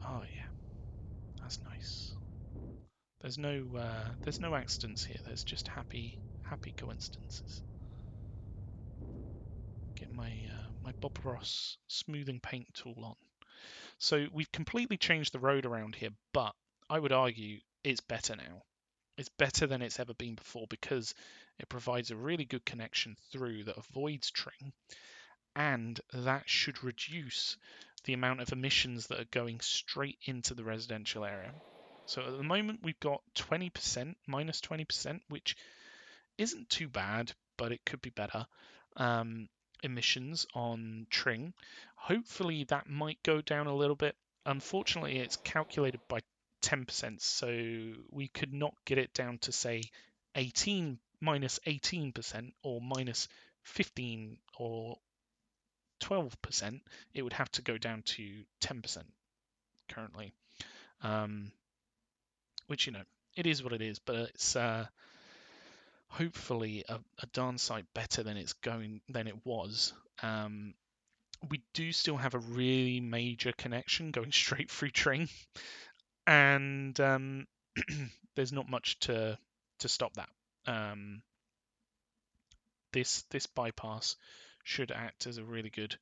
Oh yeah, that's nice. There's no accidents here. There's just happy coincidences. Get my my Bob Ross smoothing paint tool on. So we've completely changed the road around here, but I would argue it's better now. It's better than it's ever been before because it provides a really good connection through that avoids Tring, and that should reduce the amount of emissions that are going straight into the residential area. So at the moment we've got 20%, minus 20%, which isn't too bad, but it could be better. Emissions on Tring. Hopefully that might go down a little bit. Unfortunately, it's calculated by 10%, so we could not get it down to say minus 18% or minus 15 or 12%. It would have to go down to 10% currently, which, it is what it is, but it's hopefully a darn sight better than it was. We do still have a really major connection going straight through Tring, and there's not much to stop that. This bypass should act as a really good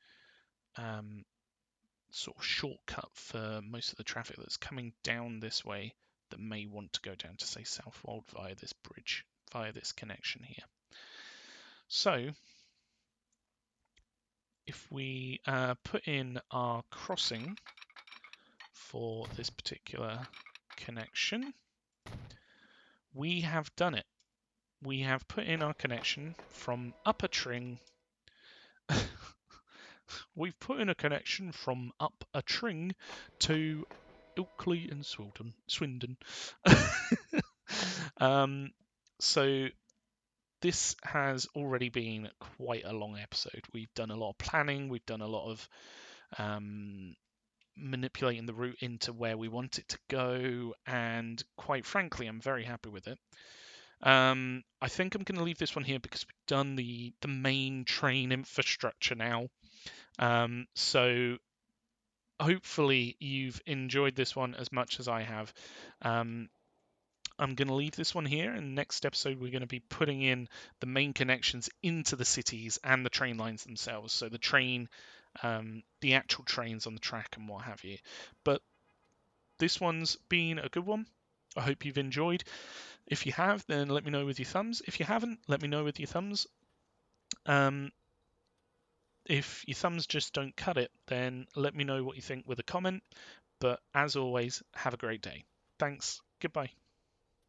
sort of shortcut for most of the traffic that's coming down this way that may want to go down to, say, Southwold via this bridge, via this connection here. So if we put in our crossing for this particular connection, we have done it. We have put in our connection from Upper Tring. We've put in a connection from up a Tring to Ilkley and Swindon. So this has already been quite a long episode. We've done a lot of planning. We've done a lot of manipulating the route into where we want it to go. And quite frankly, I'm very happy with it. I think I'm going to leave this one here because we've done the main train infrastructure now. So hopefully you've enjoyed this one as much as I have. I'm going to leave this one here, and next episode we're going to be putting in the main connections into the cities and the train lines themselves. So the train, the actual trains on the track and what have you. But this one's been a good one. I hope you've enjoyed. If you have, then let me know with your thumbs. If you haven't, let me know with your thumbs. If your thumbs just don't cut it, then let me know what you think with a comment. But as always, have a great day. Thanks. Goodbye.